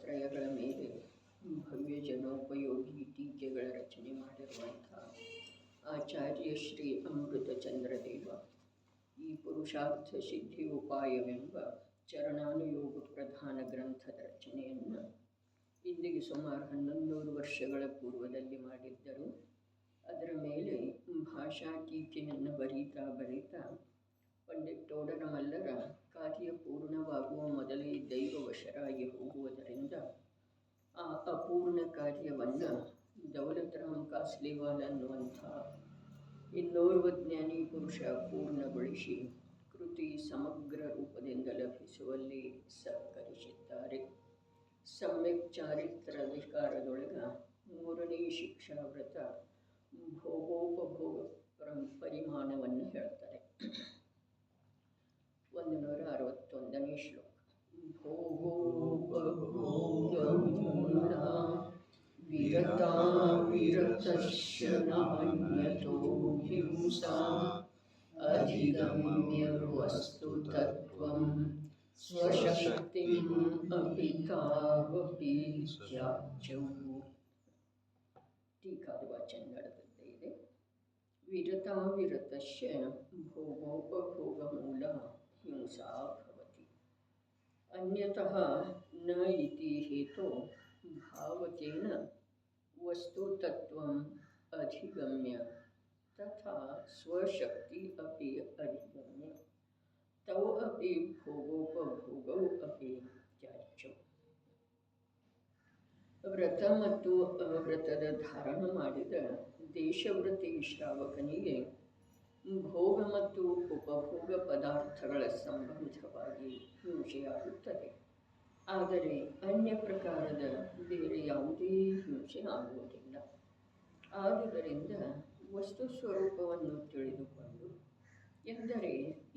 ವೇದಾಶ್ರಯಗಳ ಮೇಲೆ ಭವ್ಯ ಜನೋಪಯೋಗಿ ಟೀಕೆಗಳ ರಚನೆ ಮಾಡಿರುವಂಥ ಆಚಾರ್ಯ ಶ್ರೀ ಅಮೃತಚಂದ್ರದೇವ ಈ ಪುರುಷಾರ್ಥ ಸಿದ್ಧಿ ಉಪಾಯವೆಂಬ ಚರಣಾನುಯೋಗ ಪ್ರಧಾನ ಗ್ರಂಥದ ರಚನೆಯನ್ನು ಇಂದಿಗೆ ಸುಮಾರು 1100 ವರ್ಷಗಳ ಪೂರ್ವದಲ್ಲಿ ಮಾಡಿದ್ದರು. ಅದರ ಮೇಲೆ ಭಾಷಾ ಟೀಕೆಯನ್ನು ಬರೀತಾ ಪಂಡಿತ್ ತೋಡರಮಲ್ಲರ ಕಾರ್ಯ ಪೂರ್ಣವಾಗುವ ಮೊದಲೇ ದೈವವಶರಾಗಿ ಹೋಗುವುದರಿಂದ ಆ ಅಪೂರ್ಣ ಕಾರ್ಯವನ್ನು ದೌಲತ್ ರಾಮ್ ಕಾಸ್ಲಿವಾಲ್ ಅನ್ನುವಂಥ ಇನ್ನೋರ್ವ ಜ್ಞಾನಿ ಪುರುಷ ಪೂರ್ಣಗೊಳಿಸಿ ಕೃತಿ ಸಮಗ್ರ ರೂಪದಿಂದ ಲಭಿಸುವಲ್ಲಿ ಸಹಕರಿಸಿದ್ದಾರೆ. ಸಮ್ಯಕ್ ಚಾರಿತ್ರಾಧಿಕಾರದೊಳಗ 3ನೇ ಶಿಕ್ಷಾವ್ರತ ಭೋಗೋಪಭೋಗ ಪರಿಮಾಣವನ್ನು ಹೇಳ್ತಾರೆ. 161ನೇ ಶ್ಲೋಕ. ಭೋಗೋಪಭೋಗಮೂಲ ವಿರತಾ ವಿರತಸ್ಯ ನಾನ್ಯತೋ ಹಿಂಸಾ ಅಧಿಗಮ್ಯ ವಸ್ತು ತತ್ವಂ ಸ್ವಶಕ್ತಿಂ ಅಪಿ ತಾವಪಿ ತ್ಯಾಜ್ಯಂ. ಟೀಕಾದ ವಾಚನ ನಡೆದದ್ದೇ ಇದೆ. ವಿರತಾ ವಿರತಸ್ಯ ಭೋಗೋಪಭೋಗ ಮೂಲ ಹಿಂಸಾ ಭವತಿ ಅನ್ಯತಃ ನ ಇತಿ ಹೇತೋ ಭಾವಕೇನ ವಸ್ತು ತತ್ವಂ ಅಧಿಗಮ್ಯ ತಥಾ ಸ್ವಶಕ್ತಿ ಅಪಿ ಅಧಿಗಮ್ಯ ತೌ ಅಪಿ ಭೋಗೋಪಭೋಗೌ ಅಪಿ ತ್ಯಾಜ್ಯಂ. ವ್ರತ ಮತ್ತು ಅವ್ರತದ ಧಾರಣ ಮಾಡಿದ ದೇಶವ್ರತಿ ಶ್ರಾವಕನಿಗೆ ಭೋಗ ಮತ್ತು ಉಪಭೋಗ ಪದಾರ್ಥಗಳ ಸಂಬಂಧವಾಗಿ ಹಿಂಸೆಯಾಗುತ್ತದೆ. ಆದರೆ ಅನ್ಯ ಪ್ರಕಾರದ ಬೇರೆ ಯಾವುದೇ ಹಿಂಸೆ ಆಗುವುದಿಲ್ಲ. ಆದುದರಿಂದ ವಸ್ತು ಸ್ವರೂಪವನ್ನು ತಿಳಿದುಕೊಂಡು, ಎಂದರೆ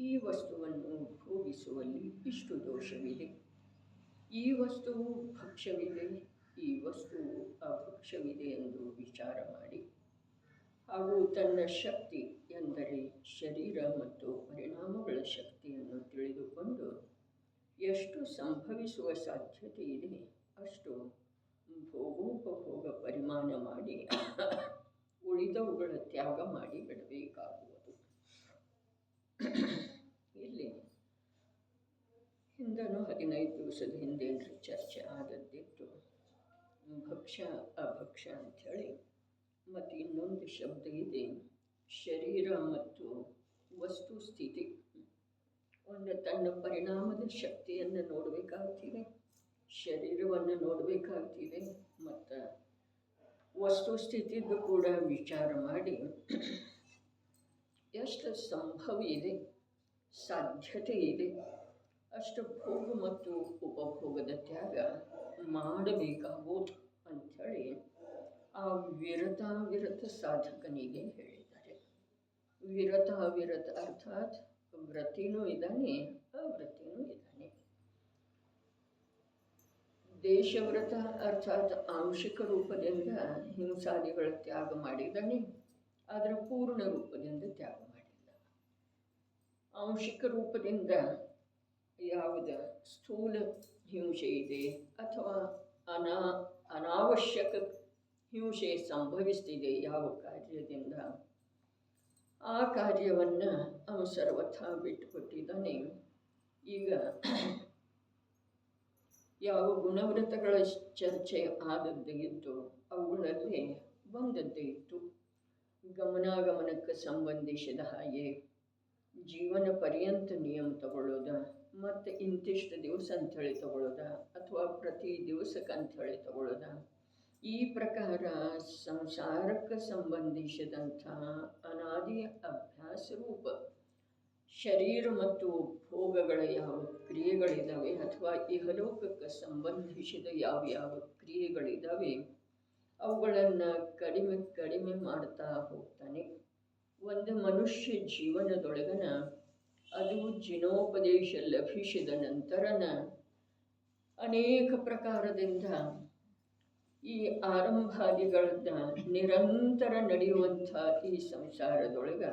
ಈ ವಸ್ತುವನ್ನು ಭೋಗಿಸುವಲ್ಲಿ ಇಷ್ಟು ದೋಷವಿದೆ, ಈ ವಸ್ತುವು ಭಕ್ಷ್ಯವಿದೆ, ಈ ವಸ್ತುವು ಅಭಕ್ಷ್ಯವಿದೆ ಎಂದು ವಿಚಾರ ಮಾಡಿ, ಹಾಗೂ ತನ್ನ ಶಕ್ತಿ ಎಂದರೆ ಶರೀರ ಮತ್ತು ಪರಿಣಾಮಗಳ ಶಕ್ತಿಯನ್ನು ತಿಳಿದುಕೊಂಡು ಎಷ್ಟು ಸಂಭವಿಸುವ ಸಾಧ್ಯತೆ ಇದೆ ಅಷ್ಟು ಭೋಗೋಪಭೋಗ ಪರಿಮಾಣ ಮಾಡಿ ಉಳಿದವುಗಳ ತ್ಯಾಗ ಮಾಡಿ ಬಿಡಬೇಕಾಗುವುದು. ಇಲ್ಲಿ ಹಿಂದನೂ 15 ದಿವಸದ ಹಿಂದೇನ್ರಿ ಚರ್ಚೆ ಆದದ್ದಿತ್ತು. ಭಕ್ಷ್ಯ ಅಭಕ್ಷ್ಯ ಅಂಥೇಳಿ ಮತ್ತು ಇನ್ನೊಂದು ಶಬ್ದ ಇದೆ, ಶರೀರ ಮತ್ತು ವಸ್ತು ಸ್ಥಿತಿ. ಒಂದು ತನ್ನ ಪರಿಣಾಮದ ಶಕ್ತಿಯನ್ನು ನೋಡಬೇಕಾಗ್ತಿದೆ, ಶರೀರವನ್ನು ನೋಡಬೇಕಾಗ್ತಿದೆ, ಮತ್ತು ವಸ್ತು ಸ್ಥಿತಿದ್ದು ಕೂಡ ವಿಚಾರ ಮಾಡಿ ಎಷ್ಟು ಸಂಭವ ಇದೆ, ಸಾಧ್ಯತೆ ಇದೆ ಅಷ್ಟು ಭೋಗ ಮತ್ತು ಉಪಭೋಗದ ತ್ಯಾಗ ಮಾಡಬೇಕಾಗೋದು ಅಂಥೇಳಿ ಆ ವಿರತ ಸಾಧಕನಿಗೆ ಹೇಳಿದ್ದಾರೆ. ವಿರತ ಅರ್ಥಾತ್ ವ್ರತಿನೂ ಇದ್ದಾನೆ, ಅವ್ರತಿನೂ ಇದ್ದಾನೆ. ದೇಶವ್ರತ ಅರ್ಥಾತ್ ಆಂಶಿಕ ರೂಪದಿಂದ ಹಿಂಸಾದಿಗಳ ತ್ಯಾಗ ಮಾಡಿದ್ದಾನೆ, ಆದರೆ ಪೂರ್ಣ ರೂಪದಿಂದ ತ್ಯಾಗ ಮಾಡಿಲ್ಲ. ಆಂಶಿಕ ರೂಪದಿಂದ ಯಾವುದ ಸ್ಥೂಲ ಹಿಂಸೆ ಇದೆ ಅಥವಾ ಅನಾವಶ್ಯಕ ಹಿಂಸೆ ಸಂಭವಿಸ್ತಿದೆ ಯಾವ ಕಾರ್ಯದಿಂದ, ಆ ಕಾರ್ಯವನ್ನು ಅವನು ಸರ್ವಥಾ ಬಿಟ್ಟುಕೊಟ್ಟಿದ್ದಾನೆ. ಈಗ ಯಾವ ಗುಣವ್ರತಗಳ ಚರ್ಚೆ ಆದದ್ದು ಇತ್ತು ಅವುಗಳಲ್ಲಿ ಬಂದದ್ದೇ ಇತ್ತು. ಗಮನಾಗಮನಕ್ಕೆ ಸಂಬಂಧಿಸಿದ ಹಾಗೆ ಜೀವನ ಪರ್ಯಂತ ನಿಯಮ ತಗೊಳ್ಳೋದ, ಮತ್ತು ಇಂತಿಷ್ಟು ದಿವಸ ಅಂಥೇಳಿ ತಗೊಳ್ಳೋದ, ಅಥವಾ ಪ್ರತಿ ದಿವಸಕ್ಕೆ ಅಂಥೇಳಿ ತಗೊಳ್ಳೋದ, ಈ ಪ್ರಕಾರ ಸಂಸಾರಕ್ಕೆ ಸಂಬಂಧಿಸಿದಂಥ ಅನಾದಿ ಅಭ್ಯಾಸ ರೂಪ ಶರೀರ ಮತ್ತು ಭೋಗಗಳ ಯಾವ ಕ್ರಿಯೆಗಳಿದ್ದಾವೆ ಅಥವಾ ಇಹಲೋಕಕ್ಕೆ ಸಂಬಂಧಿಸಿದ ಯಾವ ಕ್ರಿಯೆಗಳಿದ್ದಾವೆ ಅವುಗಳನ್ನು ಕಡಿಮೆ ಮಾಡ್ತಾ ಹೋಗ್ತಾನೆ. ಒಂದು ಮನುಷ್ಯ ಜೀವನದೊಳಗನ ಅದು ಜಿನೋಪದೇಶ ಲಭಿಸಿದ ನಂತರನ ಅನೇಕ ಪ್ರಕಾರದಿಂದ ಈ ಆರಂಭಾದಿಗಳನ್ನ ನಿರಂತರ ನಡೆಯುವಂಥ ಈ ಸಂಸಾರದೊಳಗೆ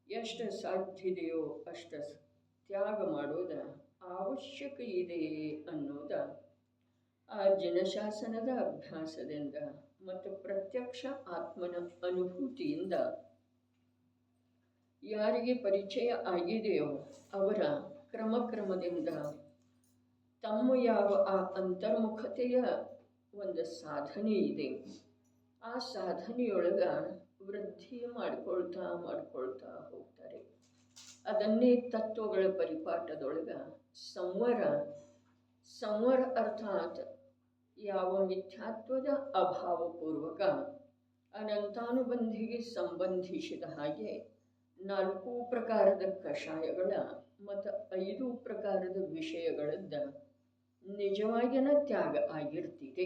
ಎಷ್ಟು ಸಾಧ್ಯದೆಯೋ ಅಷ್ಟು ತ್ಯಾಗ ಮಾಡೋದ ಅವಶ್ಯಕ ಇದೆ ಅನ್ನೋದ ಆ ಜನಶಾಸನದ ಅಭ್ಯಾಸದಿಂದ ಮತ್ತು ಪ್ರತ್ಯಕ್ಷ ಆತ್ಮನ ಅನುಭೂತಿಯಿಂದ ಯಾರಿಗೆ ಪರಿಚಯ ಆಗಿದೆಯೋ ಅವರ ಕ್ರಮದಿಂದ ತಮ್ಮ ಯಾವ ಆ ಅಂತರ್ಮುಖತೆಯ ಒಂದು ಸಾಧನೆ ಇದೆ, ಆ ಸಾಧನೆಯೊಳಗ ವೃದ್ಧಿ ಮಾಡ್ಕೊಳ್ತಾ ಹೋಗ್ತಾರೆ. ಅದನ್ನೇ ತತ್ವಗಳ ಪರಿಪಾಠದೊಳಗ ಸಂವರ ಅರ್ಥಾತ್ ಯಾವ ಮಿಥ್ಯಾತ್ವದ ಅಭಾವಪೂರ್ವಕ ಅನಂತಾನುಬಂಧಿಗೆ ಸಂಬಂಧಿಸಿದ ಹಾಗೆ 4 ಪ್ರಕಾರದ ಕಷಾಯಗಳ ಮತ್ತು 5 ಪ್ರಕಾರದ ವಿಷಯಗಳದ್ದ ನಿಜವಾಗಿನ ತ್ಯಾಗ ಆಗಿರ್ತಿದೆ.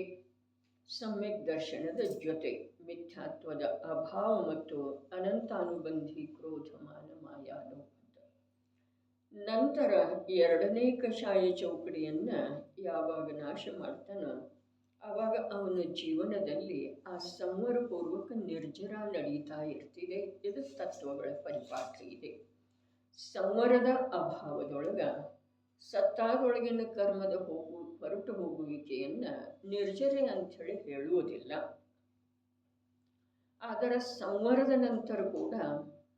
ಸಮ್ಯಕ್ ದರ್ಶನದ ಜೊತೆ ಮಿಥ್ಯಾತ್ವದ ಅಭಾವ ಮತ್ತು ಅನಂತಾನುಬಂಧಿ ಕ್ರೋಧಮಾನ ಮಾಯಾಲೋಕ. ನಂತರ 2ನೇ ಕಷಾಯ ಚೌಕಡಿಯನ್ನು ಯಾವಾಗ ನಾಶ ಮಾಡ್ತಾನೋ ಆವಾಗ ಅವನ ಜೀವನದಲ್ಲಿ ಆ ಸಂವರಪೂರ್ವಕ ನಿರ್ಜರ ನಡೀತಾ ಇರ್ತಿದೆ. ಇದು ತತ್ವಗಳ ಪರಿಪಾಠ ಇದೆ. ಸಂವರದ ಅಭಾವದೊಳಗ ಸತ್ತಾದೊಳಗಿನ ಕರ್ಮದ ಹೊರಟು ಹೋಗುವಿಕೆಯನ್ನು ನಿರ್ಜರೆ ಅಂಥೇಳಿ ಹೇಳುವುದಿಲ್ಲ. ಆದರೆ ಸಂವರದ ನಂತರ ಕೂಡ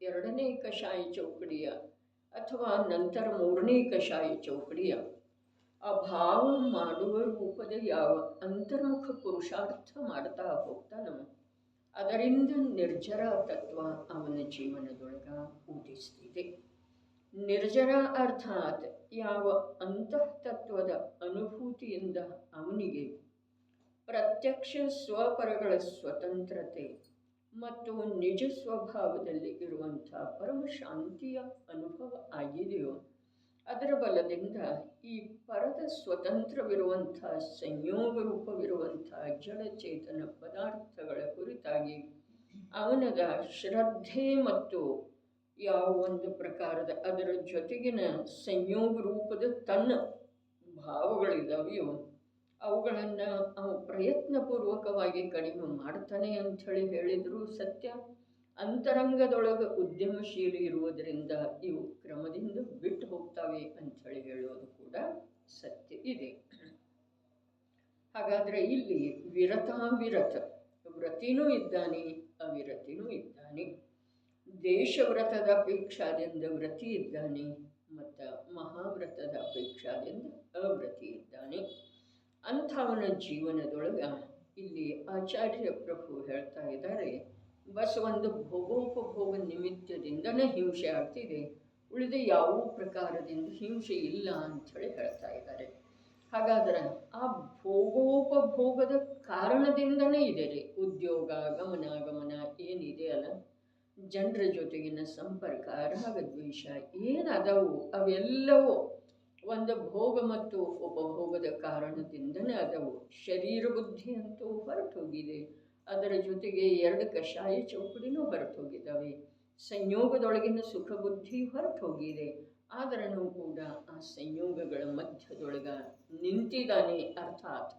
2ನೇ ಕಷಾಯ ಚೌಕಡಿಯ ಅಥವಾ ನಂತರ 3ನೇ ಕಷಾಯ ಚೌಕಡಿಯ ಅಭಾವ ಮಾಡುವ ರೂಪದ ಯಾವ ಅಂತರ್ಮುಖ ಪುರುಷಾರ್ಥ ಮಾಡ್ತಾ ಹೋಗ್ತಾನೋ ಅದರಿಂದ ನಿರ್ಜರ ತತ್ವ ಅವನ ಜೀವನದೊಳಗ ಉದಿಸ್ತಿದೆ. ನಿರ್ಜರ ಅರ್ಥಾತ್ ಯಾವ ಅಂತಃತತ್ವದ ಅನುಭೂತಿಯಿಂದ ಅವನಿಗೆ ಪ್ರತ್ಯಕ್ಷ ಸ್ವಪರಗಳ ಸ್ವತಂತ್ರತೆ ಮತ್ತು ನಿಜ ಸ್ವಭಾವದಲ್ಲಿ ಇರುವಂಥ ಪರಮ ಶಾಂತಿಯ ಅನುಭವ ಆಗಿದೆಯೋ ಅದರ ಬಲದಿಂದ ಈ ಪರದ ಸ್ವತಂತ್ರವಿರುವಂಥ ಸಂಯೋಗ ರೂಪವಿರುವಂಥ ಜಡಚೇತನ ಪದಾರ್ಥಗಳ ಕುರಿತಾಗಿ ಅವನದ ಶ್ರದ್ಧೆ ಮತ್ತು ಯಾವ ಒಂದು ಪ್ರಕಾರದ ಅದರ ಜೊತೆಗಿನ ಸಂಯೋಗ ರೂಪದ ತನ್ನ ಭಾವಗಳಿದ್ದಾವೆಯೋ ಅವುಗಳನ್ನು ಅವು ಪ್ರಯತ್ನಪೂರ್ವಕವಾಗಿ ಕಡಿಮೆ ಮಾಡ್ತಾನೆ ಅಂಥೇಳಿ ಹೇಳಿದರೂ ಸತ್ಯ. ಅಂತರಂಗದೊಳಗೆ ಉದ್ಯಮಶೀಲಿ ಇರುವುದರಿಂದ ಇವು ಕ್ರಮದಿಂದ ಬಿಟ್ಟು ಹೋಗ್ತವೆ ಅಂಥೇಳಿ ಹೇಳೋದು ಕೂಡ ಸತ್ಯ ಇದೆ. ಹಾಗಾದರೆ ಇಲ್ಲಿ ವಿರತಾವಿರತ ವ್ರತಿನೂ ಇದ್ದಾನೆ, ಅವಿರತಿನೂ ಇದ್ದಾನೆ. ದೇಶವ್ರತದ ಅಪೇಕ್ಷಾದಿಂದ ವ್ರತಿ ಇದ್ದಾನೆ ಮತ್ತು ಮಹಾವ್ರತದ ಅಪೇಕ್ಷಾದಿಂದ ಅವ್ರತಿ ಇದ್ದಾನೆ. ಅಂಥವನ ಜೀವನದೊಳಗ ಇಲ್ಲಿ ಆಚಾರ್ಯ ಪ್ರಭು ಹೇಳ್ತಾ ಇದ್ದಾರೆ, ಬಸ್ ಒಂದು ಭೋಗೋಪಭೋಗ ನಿಮಿತ್ತದಿಂದನೇ ಹಿಂಸೆ ಆಗ್ತಿದೆ, ಉಳಿದ ಯಾವ ಪ್ರಕಾರದಿಂದ ಹಿಂಸೆ ಇಲ್ಲ ಅಂಥೇಳಿ ಹೇಳ್ತಾ ಇದ್ದಾರೆ. ಹಾಗಾದ್ರೆ ಆ ಭೋಗೋಪಭೋಗದ ಕಾರಣದಿಂದನೇ ಇದೆ ರೀ ಉದ್ಯೋಗ ಗಮನಾಗಮನ ಏನಿದೆ ಅಲ್ಲ, ಜನರ ಜೊತೆಗಿನ ಸಂಪರ್ಕ ರಾಗದ್ವೇಷ ಏನದವು ಅವೆಲ್ಲವೂ ಒಂದು ಭೋಗ ಮತ್ತು ಉಪಭೋಗದ ಕಾರಣದಿಂದನೇ ಅದವು. ಶರೀರ ಬುದ್ಧಿ ಅಂತೂ ಹೊರಟು ಹೋಗಿದೆ, ಅದರ ಜೊತೆಗೆ 2 ಕಷಾಯ ಚೌಕಡಿನೂ ಹೊರಟು ಹೋಗಿದ್ದಾವೆ. ಸಂಯೋಗದೊಳಗಿನ ಸುಖ ಬುದ್ಧಿ ಹೊರಟು ಹೋಗಿದೆ. ಆದರೂ ಕೂಡ ಆ ಸಂಯೋಗಗಳ ಮಧ್ಯದೊಳಗ ನಿಂತಿದ್ದಾನೆ. ಅರ್ಥಾತ್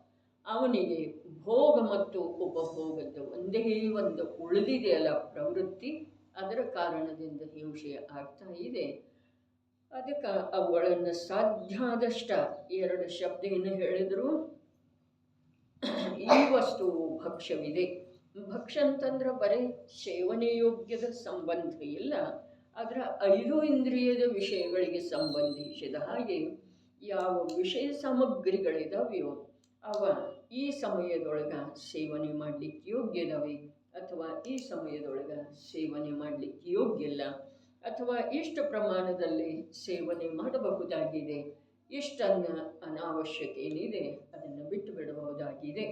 ಅವನಿಗೆ ಭೋಗ ಮತ್ತು ಉಪಭೋಗದ ಒಂದೇ ಒಂದು ಉಳಿದಿದೆಯಲ್ಲ ಪ್ರವೃತ್ತಿ, ಅದರ ಕಾರಣದಿಂದ ಹಿಂಸೆ ಆಗ್ತಾ ಇದೆ. ಅದಕ್ಕೆ ಅವುಗಳನ್ನು ಸಾಧ್ಯ ಆದಷ್ಟ 2 ಶಬ್ದ ಏನು ಹೇಳಿದ್ರು, ಈ ವಸ್ತು ಭಕ್ಷ್ಯವಿದೆ. ಭಕ್ಷ್ಯ ಅಂತಂದ್ರೆ ಬರೀ ಸೇವನೆ ಯೋಗ್ಯದ ಸಂಬಂಧ ಇಲ್ಲ, ಅದರ 5 ಇಂದ್ರಿಯದ ವಿಷಯಗಳಿಗೆ ಸಂಬಂಧಿಸಿದ ಹಾಗೆ ಯಾವ ವಿಷಯ ಸಾಮಗ್ರಿಗಳಿದಾವೆಯೋ ಅವ ಈ ಸಮಯದೊಳಗ ಸೇವನೆ ಮಾಡಲಿಕ್ಕೆ ಯೋಗ್ಯ ಇದಾವೆ ಅಥವಾ ಈ ಸಮಯದೊಳಗ ಸೇವನೆ ಮಾಡಲಿಕ್ಕೆ ಯೋಗ್ಯ ಇಲ್ಲ, ಅಥವಾ ಇಷ್ಟು ಪ್ರಮಾಣದಲ್ಲಿ ಸೇವನೆ ಮಾಡಬಹುದಾಗಿದೆ, ಇಷ್ಟನ್ನು ಅನಾವಶ್ಯಕ ಏನಿದೆ ಅದನ್ನು ಬಿಟ್ಟು ಬಿಡಬಹುದಾಗಿದೆ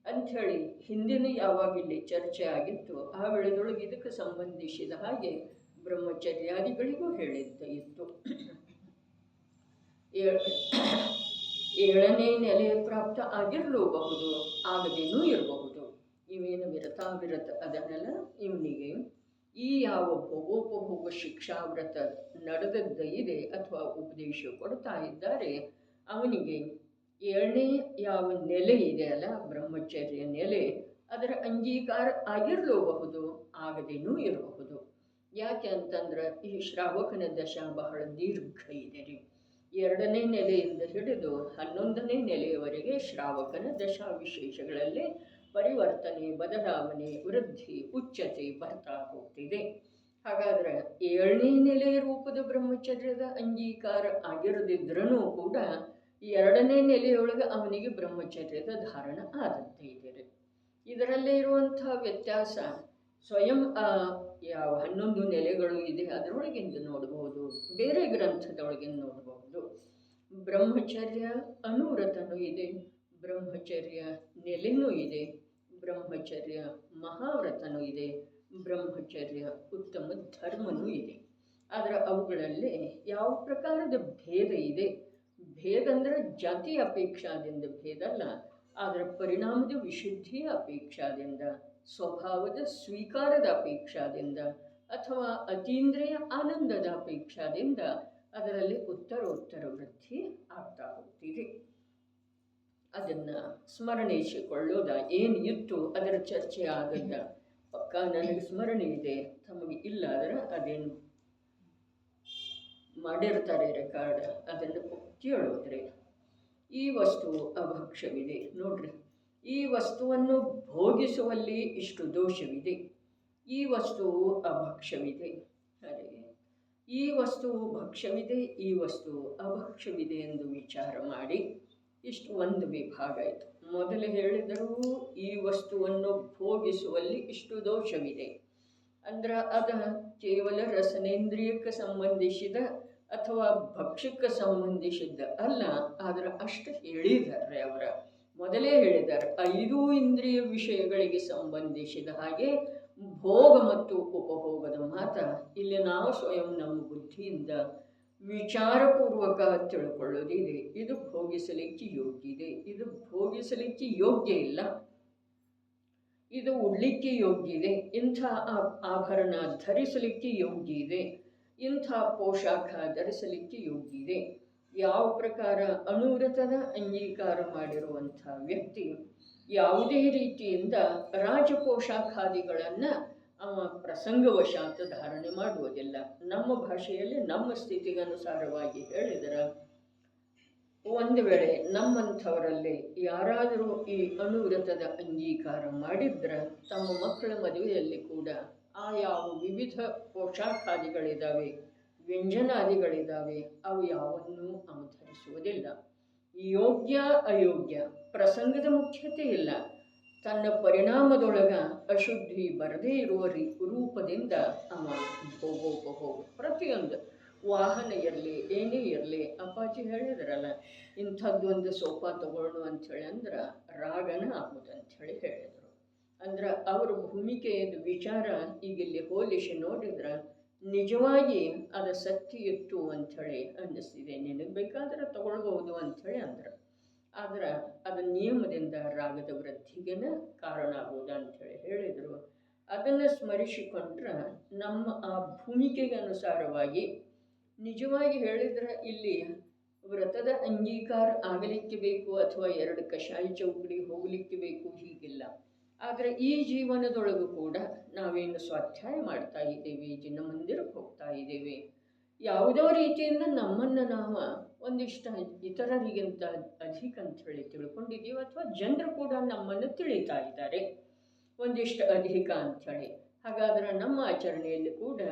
ಅಂಥೇಳಿ ಹಿಂದಿನ ಯಾವಾಗ ಇಲ್ಲಿ ಚರ್ಚೆ ಆಗಿತ್ತು ಆ ವೇಳೆದೊಳಗೆ ಇದಕ್ಕೆ ಸಂಬಂಧಿಸಿದ ಹಾಗೆ ಬ್ರಹ್ಮಚರ್ಯಾದಿಗಳಿಗೂ ಹೇಳಿದ್ದ ಇತ್ತು. 7ನೇ ನೆಲೆಯ ಪ್ರಾಪ್ತ ಆಗಿರಲೂಬಹುದು, ಆಗದೇನೂ ಇರಬಹುದು. ಇವೇನು ವಿರತಾವಿರತ ಅದನ್ನೆಲ್ಲ ಇವನಿಗೆ ಈ ಯಾವ ಭೋಗೋಪಭೋಗ ಶಿಕ್ಷಾವ್ರತ ನಡೆದದ್ದ ಇದೆ ಅಥವಾ ಉಪದೇಶ ಕೊಡ್ತಾ ಇದ್ದಾರೆ, ಅವನಿಗೆ 7ನೇ ಯಾವ ನೆಲೆ ಇದೆ ಅಲ್ಲ ಬ್ರಹ್ಮಚರ್ಯ ನೆಲೆ, ಅದರ ಅಂಗೀಕಾರ ಆಗಿರಲೂಬಹುದು, ಆಗದೇನೂ ಇರಬಹುದು. ಯಾಕೆ ಅಂತಂದ್ರೆ ಈ ಶ್ರಾವಕನ ದಶ ಬಹಳ ದೀರ್ಘ ಇದೆ ರೀ. 2ನೇ ನೆಲೆಯಿಂದ ಹಿಡಿದು 11ನೇ ನೆಲೆಯವರೆಗೆ ಶ್ರಾವಕನ ದಶಾವಿಶೇಷಗಳಲ್ಲಿ ಪರಿವರ್ತನೆ, ಬದಲಾವಣೆ, ವೃದ್ಧಿ, ಉಚ್ಚತೆ ಬರ್ತಾ ಹೋಗ್ತಿದೆ. ಹಾಗಾದರೆ 7ನೇ ನೆಲೆ ರೂಪದ ಬ್ರಹ್ಮಚರ್ಯದ ಅಂಗೀಕಾರ ಆಗಿರದಿದ್ರೂ ಕೂಡ 2ನೇ ನೆಲೆಯೊಳಗೆ ಅವನಿಗೆ ಬ್ರಹ್ಮಚರ್ಯದ ಧಾರಣ ಆದಂತೆ ಇದೆ. ಇದರಲ್ಲೇ ಇರುವಂಥ ವ್ಯತ್ಯಾಸ ಸ್ವಯಂ ಯಾವ 11 ನೆಲೆಗಳು ಇದೆ ಅದರೊಳಗಿಂದ ನೋಡಬಹುದು, ಬೇರೆ ಗ್ರಂಥದೊಳಗಿಂದ ನೋಡಬಹುದು. ಬ್ರಹ್ಮಚರ್ಯ ಅನುವ್ರತನೂ ಇದೆ, ಬ್ರಹ್ಮಚರ್ಯ ನೆಲೆನೂ ಇದೆ, ಬ್ರಹ್ಮಚರ್ಯ ಮಹಾವ್ರತನೂ ಇದೆ, ಬ್ರಹ್ಮಚರ್ಯ ಉತ್ತಮ ಧರ್ಮನೂ ಇದೆ. ಆದರೆ ಅವುಗಳಲ್ಲಿ ಯಾವ ಪ್ರಕಾರದ ಭೇದ ಇದೆ? ಭೇದ ಅಂದರೆ ಜಾತಿ ಅಪೇಕ್ಷಾದಿಂದ ಭೇದ ಅಲ್ಲ, ಅದರ ಪರಿಣಾಮದ ವಿಶುದ್ಧಿಯ ಅಪೇಕ್ಷಾದಿಂದ, ಸ್ವಭಾವದ ಸ್ವೀಕಾರದ ಅಪೇಕ್ಷಾದಿಂದ ಅಥವಾ ಅತೀಂದ್ರಿಯ ಆನಂದದ ಅಪೇಕ್ಷಾದಿಂದ ಅದರಲ್ಲಿ ಉತ್ತರೋತ್ತರ ವೃದ್ಧಿ ಆಗ್ತಾ ಹೋಗ್ತಿದೆ. ಅದನ್ನು ಸ್ಮರಣೆಸಿಕೊಳ್ಳೋದ ಏನು ಇತ್ತು ಅದರ ಚರ್ಚೆ ಆಗದ ಪಕ್ಕ ನನಗೆ ಸ್ಮರಣೆ ಇದೆ, ತಮಗೆ ಇಲ್ಲ ಆದರೆ ಅದೇನು ಮಾಡಿರ್ತಾರೆ ರೆಕಾರ್ಡ್, ಅದನ್ನು ಕೇಳೋದ್ರಿ. ಈ ವಸ್ತು ಅಭಕ್ಷ್ಯವಿದೆ ನೋಡ್ರಿ, ಈ ವಸ್ತುವನ್ನು ಭೋಗಿಸುವಲ್ಲಿ ಇಷ್ಟು ದೋಷವಿದೆ, ಈ ವಸ್ತುವು ಅಭಕ್ಷ್ಯವಿದೆ, ಹಾಗೆ ಈ ವಸ್ತುವು ಭಕ್ಷ್ಯವಿದೆ, ಈ ವಸ್ತುವು ಅಭಕ್ಷ್ಯವಿದೆ ಎಂದು ವಿಚಾರ ಮಾಡಿ ಇಷ್ಟು ಒಂದು ವಿಭಾಗ ಆಯಿತು. ಮೊದಲು ಹೇಳಿದರೂ ಈ ವಸ್ತುವನ್ನು ಭೋಗಿಸುವಲ್ಲಿ ಇಷ್ಟು ದೋಷವಿದೆ ಅಂದ್ರೆ ಅದು ಕೇವಲ ರಸನೇಂದ್ರಿಯಕ್ಕೆ ಸಂಬಂಧಿಸಿದ ಅಥವಾ ಭಕ್ಷ್ಯಕ್ಕೆ ಸಂಬಂಧಿಸಿದ್ದ ಅಲ್ಲ, ಆದರೆ ಅಷ್ಟು ಹೇಳಿದ್ದಾರೆ. ಅವರ ಮೊದಲೇ ಹೇಳಿದ್ದಾರೆ 5 ಇಂದ್ರಿಯ ವಿಷಯಗಳಿಗೆ ಸಂಬಂಧಿಸಿದ ಹಾಗೆ ಭೋಗ ಮತ್ತು ಉಪಭೋಗದ ಮಾತ ಇಲ್ಲಿ ನಾವು ಸ್ವಯಂ ನಮ್ಮ ಬುದ್ಧಿಯಿಂದ ವಿಚಾರಪೂರ್ವಕ ತಿಳ್ಕೊಳ್ಳೋದಿದೆ. ಇದು ಭೋಗಿಸಲಿಕ್ಕೆ ಯೋಗ್ಯ ಇದೆ, ಇದು ಭೋಗಿಸಲಿಕ್ಕೆ ಯೋಗ್ಯ ಇಲ್ಲ, ಇದು ಉಡ್ಲಿಕ್ಕೆ ಯೋಗ್ಯ ಇದೆ, ಇಂಥ ಆಭರಣ ಧರಿಸಲಿಕ್ಕೆ ಯೋಗ್ಯ ಇದೆ, ಇಂಥ ಪೋಷಾಕ ಧರಿಸಲಿಕ್ಕೆ ಯೋಗ್ಯ ಇದೆ. ಯಾವ ಪ್ರಕಾರ ಅನುವ್ರತದ ಅಂಗೀಕಾರ ಮಾಡಿರುವಂಥ ವ್ಯಕ್ತಿ ಯಾವುದೇ ರೀತಿಯಿಂದ ರಾಜಪೋಷಾಖಾದಿಗಳನ್ನು ಅವ ಪ್ರಸಂಗವಶಾತ್ ಧಾರಣೆ ಮಾಡುವುದಿಲ್ಲ. ನಮ್ಮ ಭಾಷೆಯಲ್ಲಿ ನಮ್ಮ ಸ್ಥಿತಿಗನುಸಾರವಾಗಿ ಹೇಳಿದರೆ, ಒಂದು ವೇಳೆ ನಮ್ಮಂಥವರಲ್ಲಿ ಯಾರಾದರೂ ಈ ಅನುವ್ರತದ ಅಂಗೀಕಾರ ಮಾಡಿದ್ರೆ ತಮ್ಮ ಮಕ್ಕಳ ಮದುವೆಯಲ್ಲಿ ಕೂಡ ಆ ಯಾವ ವಿವಿಧ ಪೋಷಾಖಾದಿಗಳಿದ್ದಾವೆ, ವ್ಯಂಜನಾದಿಗಳಿದ್ದಾವೆ, ಅವು ಯಾವನ್ನೂ ಧರಿಸುವುದಿಲ್ಲ. ಯೋಗ್ಯ ಅಯೋಗ್ಯ ಪ್ರಸಂಗದ ಮುಖ್ಯತೆ ಇಲ್ಲ, ತನ್ನ ಪರಿಣಾಮದೊಳಗ ಅಶುದ್ಧಿ ಬರದೇ ಇರುವ ರೂಪದಿಂದ ಅವ ಭೋಗೋಪಭೋಗ ಪ್ರತಿಯೊಂದು ವಾಹನ ಇರಲಿ ಏನೇ ಇರಲಿ. ಅಪ್ಪಾಜಿ ಹೇಳಿದ್ರಲ್ಲ, ಇಂಥದ್ದೊಂದು ಸೋಫಾ ತಗೊಳ್ಳೋಣ ಅಂಥೇಳಿ ಅಂದ್ರೆ ರಾಗನ ಆಗುದಂಥೇಳಿ ಹೇಳಿದರು. ಅಂದ್ರೆ ಅವರ ಭೂಮಿಕೆಯ ವಿಚಾರ ಈಗ ಇಲ್ಲಿ ಹೋಲಿಸಿ ನೋಡಿದ್ರೆ ನಿಜವಾಗಿ ಅದು ಸತ್ಯ ಇತ್ತು ಅಂಥೇಳಿ ಅನ್ನಿಸ್ತಿದೆ. ನಿನಗೆ ಬೇಕಾದ್ರೆ ತಗೊಳ್ಬಹುದು ಅಂಥೇಳಿ ಅಂದ್ರೆ, ಆದ್ರೆ ಅದು ನಿಯಮದಿಂದ ರಾಗದ ವೃದ್ಧಿಗೆನ ಕಾರಣ ಆಗೋದು ಅಂಥೇಳಿ ಹೇಳಿದರು. ಅದನ್ನು ಸ್ಮರಿಸಿಕೊಂಡ್ರೆ ನಮ್ಮ ಆ ಭೂಮಿಕೆಗೆ ಅನುಸಾರವಾಗಿ ನಿಜವಾಗಿ ಹೇಳಿದ್ರೆ ಇಲ್ಲಿ ವ್ರತದ ಅಂಗೀಕಾರ ಆಗಲಿಕ್ಕೆ ಬೇಕು ಅಥವಾ 2 ಕಷಾಯ ಚೌಕಡಿ ಹೋಗಲಿಕ್ಕೆ ಬೇಕು ಹೀಗಿಲ್ಲ. ಆದರೆ ಈ ಜೀವನದೊಳಗೂ ಕೂಡ ನಾವೇನು ಸ್ವಾಧ್ಯಾಯ ಮಾಡ್ತಾ ಇದ್ದೇವೆ, ಜಿನ ಮಂದಿರಕ್ಕೆ ಹೋಗ್ತಾ ಇದ್ದೇವೆ, ಯಾವುದೋ ರೀತಿಯಿಂದ ನಮ್ಮನ್ನು ನಾವು ಒಂದಿಷ್ಟು ಇತರರಿಗಿಂತ ಅಧಿಕ ಅಂಥೇಳಿ ತಿಳ್ಕೊಂಡಿದ್ದೀವಿ, ಅಥವಾ ಜನರು ಕೂಡ ನಮ್ಮನ್ನು ತಿಳಿತಾ ಇದ್ದಾರೆ ಒಂದಿಷ್ಟು ಅಧಿಕ ಅಂಥೇಳಿ. ಹಾಗಾದ್ರೆ ನಮ್ಮ ಆಚರಣೆಯಲ್ಲಿ ಕೂಡ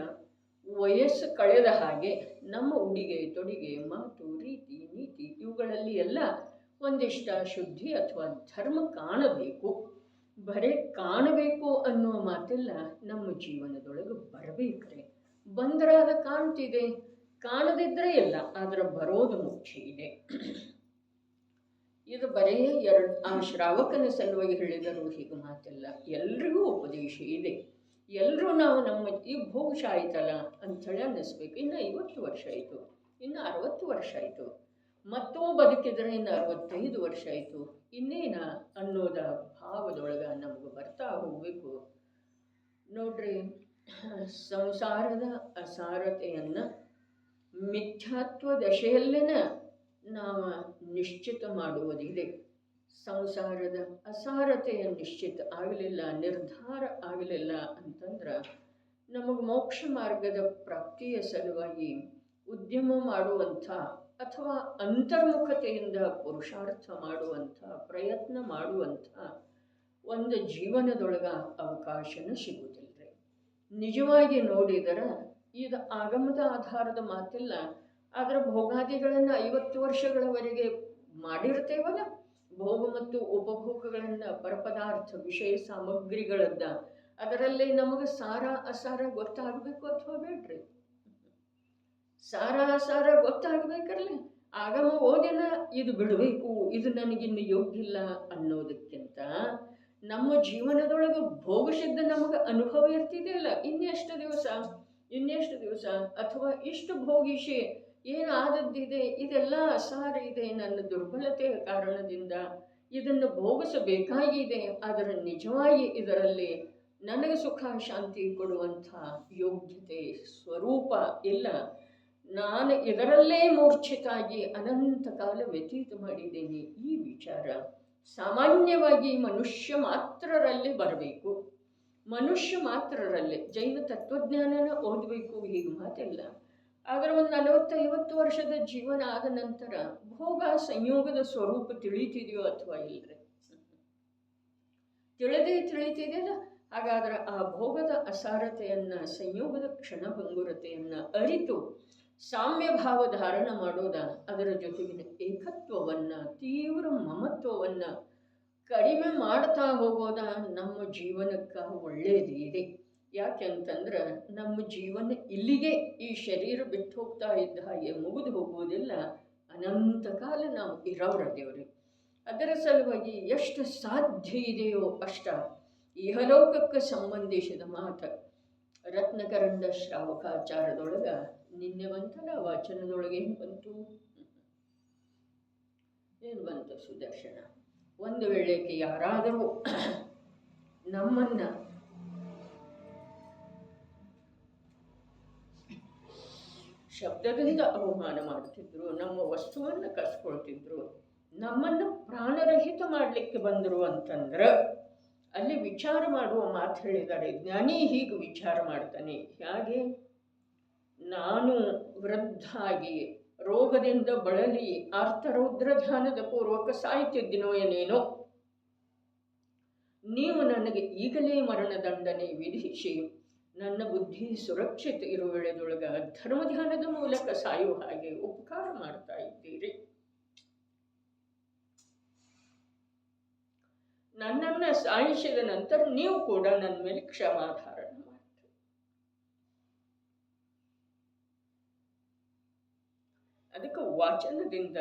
ವಯಸ್ಸು ಕಳೆದ ಹಾಗೆ ನಮ್ಮ ಉಡುಗೆ ತೊಡುಗೆ ಮಾತು ರೀತಿ ನೀತಿ ಇವುಗಳಲ್ಲಿ ಎಲ್ಲ ಒಂದಿಷ್ಟು ಶುದ್ಧಿ ಅಥವಾ ಧರ್ಮ ಕಾಣಬೇಕು. ಬರೀ ಕಾಣಬೇಕು ಅನ್ನುವ ಮಾತೆಲ್ಲ ನಮ್ಮ ಜೀವನದೊಳಗೆ ಬರಬೇಕ್ರೆ, ಬಂದ್ರೆ ಅದು ಕಾಣ್ತಿದೆ, ಕಾಣದಿದ್ರೆ ಇಲ್ಲ, ಆದರೆ ಬರೋದು ಮುಖ್ಯ ಇದೆ. ಇದು ಬರೀ ಆ ಶ್ರಾವಕನ ಸಲುವಾಗಿ ಹೇಳಿದರು ಹೀಗೆ ಮಾತೆಲ್ಲ, ಎಲ್ರಿಗೂ ಉಪದೇಶ ಇದೆ. ಎಲ್ಲರೂ ನಾವು ನಮ್ಮ ಈ ಭೋಗಶ ಆಯ್ತಲ್ಲ ಅಂಥೇಳಿ ಅನ್ನಿಸ್ಬೇಕು. ಇನ್ನು 50 ವರ್ಷ ಆಯಿತು, ಇನ್ನು 60 ವರ್ಷ ಆಯಿತು, ಮತ್ತೂ ಬದುಕಿದ್ರೆ ಇನ್ನು 65 ವರ್ಷ ಆಯಿತು, ಇನ್ನೇನ ಅನ್ನೋದ ಭಾವದೊಳಗೆ ನಮಗೆ ಬರ್ತಾ ಹೋಗಬೇಕು. ನೋಡ್ರಿ, ಸಂಸಾರದ ಅಸಾರತೆಯನ್ನು ಮಿಥ್ಯಾತ್ವ ದಶೆಯಲ್ಲೇನ ನಾವು ನಿಶ್ಚಿತ ಮಾಡುವುದಿದೆ. ಸಂಸಾರದ ಅಸಾರತೆಯ ನಿಶ್ಚಿತ ಆಗಲಿಲ್ಲ, ನಿರ್ಧಾರ ಆಗಲಿಲ್ಲ ಅಂತಂದ್ರೆ ನಮಗೆ ಮೋಕ್ಷ ಮಾರ್ಗದ ಪ್ರಾಪ್ತಿಯ ಸಲುವಾಗಿ ಉದ್ಯಮ ಮಾಡುವಂಥ ಅಥವಾ ಅಂತರ್ಮುಖತೆಯಿಂದ ಪುರುಷಾರ್ಥ ಮಾಡುವಂಥ ಪ್ರಯತ್ನ ಮಾಡುವಂಥ ಒಂದು ಜೀವನದೊಳಗ ಅವಕಾಶನ ಸಿಗುತ್ತಿಲ್ಲ. ನಿಜವಾಗಿ ನೋಡಿದರೆ ಇದು ಆಗಮದ ಆಧಾರದ ಮಾತಿಲ್ಲ. ಅದರ ಭೋಗಾದಿಗಳನ್ನು 50 ವರ್ಷಗಳವರೆಗೆ ಮಾಡಿರ್ತೇವಲ್ಲ, ಭೋಗ ಮತ್ತು ಉಪಭೋಗಗಳನ್ನು, ಪರಪದಾರ್ಥ ವಿಷಯ ಸಾಮಗ್ರಿಗಳನ್ನ, ಅದರಲ್ಲಿ ನಮಗೆ ಸಾರ ಅಸಾರ ಗೊತ್ತಾಗಬೇಕು ಅಥವಾ ಬೇಡ್ರಿ? ಸಾರ ಅಸಾರ ಗೊತ್ತಾಗಬೇಕಲ್ಲ. ಆಗಮ ಓದಿನ ಇದು ಬಿಡಬೇಕು, ಇದು ನನಗಿನ್ನು ಯೋಗ್ಯ ಇಲ್ಲ ಅನ್ನೋದಕ್ಕಿಂತ ನಮ್ಮ ಜೀವನದೊಳಗೆ ಭೋಗಸಿದ್ಧ ನಮಗೆ ಅನುಭವ ಇರ್ತಿದೆಯಲ್ಲ, ಇನ್ನೆಷ್ಟು ದಿವಸ ಅಥವಾ ಇಷ್ಟು ಭೋಗಿಸಿ ಏನಾದದ್ದಿದೆ, ಇದೆಲ್ಲ ಅಸಾರ ಇದೆ, ನನ್ನ ದುರ್ಬಲತೆಯ ಕಾರಣದಿಂದ ಇದನ್ನು ಭೋಗಿಸಬೇಕಾಗಿದೆ. ಅದರ ನಿಜವಾಗಿ ಇದರಲ್ಲಿ ನನಗೆ ಸುಖ ಶಾಂತಿ ಕೊಡುವಂಥ ಯೋಗ್ಯತೆ ಸ್ವರೂಪ ಇಲ್ಲ. ನಾನು ಇದರಲ್ಲೇ ಮೂರ್ಛಿತಾಗಿ ಅನಂತ ಕಾಲ ವ್ಯತೀತ ಮಾಡಿದ್ದೇನೆ. ಈ ವಿಚಾರ ಸಾಮಾನ್ಯವಾಗಿ ಮನುಷ್ಯ ಮಾತ್ರರಲ್ಲಿ ಬರಬೇಕು. ಮನುಷ್ಯ ಮಾತ್ರರಲ್ಲೇ ಜೈನ ತತ್ವಜ್ಞಾನನ ಓದಬೇಕು, ಹೀಗೆ ಮಾತಿಲ್ಲ. ಆದರೆ ಒಂದು 40-50 ವರ್ಷದ ಜೀವನ ಆದ ನಂತರ ಭೋಗ ಸಂಯೋಗದ ಸ್ವರೂಪ ತಿಳಿತಿದೆಯೋ ಅಥವಾ ಇಲ್ಲರೆ? ತಿಳಿತಿದೆಯಲ್ಲ. ಹಾಗಾದರೆ ಆ ಭೋಗದ ಅಸಾರತೆಯನ್ನು, ಸಂಯೋಗದ ಕ್ಷಣಭಂಗುರತೆಯನ್ನು ಅರಿತು ಸಾಮ್ಯ ಭಾವ ಧಾರಣ ಮಾಡೋದ, ಅದರ ಜೊತೆಗಿನ ಏಕತ್ವವನ್ನು, ತೀವ್ರ ಮಮತ್ವವನ್ನು ಕಡಿಮೆ ಮಾಡ್ತಾ ಹೋಗೋದ ನಮ್ಮ ಜೀವನಕ್ಕೆ ಒಳ್ಳೆಯದಿದೆ. ಯಾಕೆಂತಂದ್ರೆ ನಮ್ಮ ಜೀವನ ಇಲ್ಲಿಗೆ, ಈ ಶರೀರ ಬಿಟ್ಟು ಹೋಗ್ತಾ ಇದ್ದ ಹಾಗೆ ಮುಗಿದು ಹೋಗುವುದಿಲ್ಲ. ಅನಂತ ಕಾಲ ನಾವು ಇರೋರದೇವ್ರಿ. ಅದರ ಸಲುವಾಗಿ ಎಷ್ಟು ಸಾಧ್ಯ ಇದೆಯೋ ಅಷ್ಟ ಇಹಲೋಕಕ್ಕೆ ಸಂಬಂಧಿಸಿದ ಮಾತು ರತ್ನಕರಂಡ ಶ್ರಾವಕಾಚಾರದೊಳಗ ನಿನ್ನೆ ಬಂತಲ್ಲ, ವಾಚನದೊಳಗೆ ಏನು ಬಂತು ಸುದರ್ಶನ? ಒಂದು ವೇಳೆಗೆ ಯಾರಾದರೂ ನಮ್ಮನ್ನ ಶಬ್ದದಿಂದ ಅವಮಾನ ಮಾಡ್ತಿದ್ರು, ನಮ್ಮ ವಸ್ತುವನ್ನು ಕಸ್ಕೊಳ್ತಿದ್ರು, ನಮ್ಮನ್ನು ಪ್ರಾಣರಹಿತ ಮಾಡಲಿಕ್ಕೆ ಬಂದರು ಅಂತಂದ್ರೆ ಅಲ್ಲಿ ವಿಚಾರ ಮಾಡುವ ಮಾತು ಹೇಳಿದ್ದಾರೆ. ಜ್ಞಾನಿ ಹೀಗೆ ವಿಚಾರ ಮಾಡ್ತಾನೆ. ಹೇಗೆ? ನಾನು ವೃದ್ಧಾಗಿ ರೋಗದಿಂದ ಬಳಲಿ ಆರ್ತರೌದ್ರ ಧ್ಯಾನದ ಪೂರ್ವಕ ಸಾಯ್ತಿದ್ದೀನೋ ಏನೇನೋ, ನೀವು ನನಗೆ ಈಗಲೇ ಮರಣದಂಡನೆ ವಿಧಿಸಿ ನನ್ನ ಬುದ್ಧಿ ಸುರಕ್ಷಿತ ಇರುವ ವೇಳೆದೊಳಗ ಧರ್ಮಧ್ಯಾನದ ಮೂಲಕ ಸಾಯುವ ಹಾಗೆ ಉಪಕಾರ ಮಾಡ್ತಾ ಇದ್ದೀರಿ. ನನ್ನನ್ನು ಸಾಯಿಸಿದ ನಂತರ ನೀವು ಕೂಡ ನನ್ನ ಮೇಲೆ ಕ್ಷಮಾಧಾರಣ ಮಾಡ್ತೀರಿ. ಅದಕ್ಕೆ ವಾಚನದಿಂದ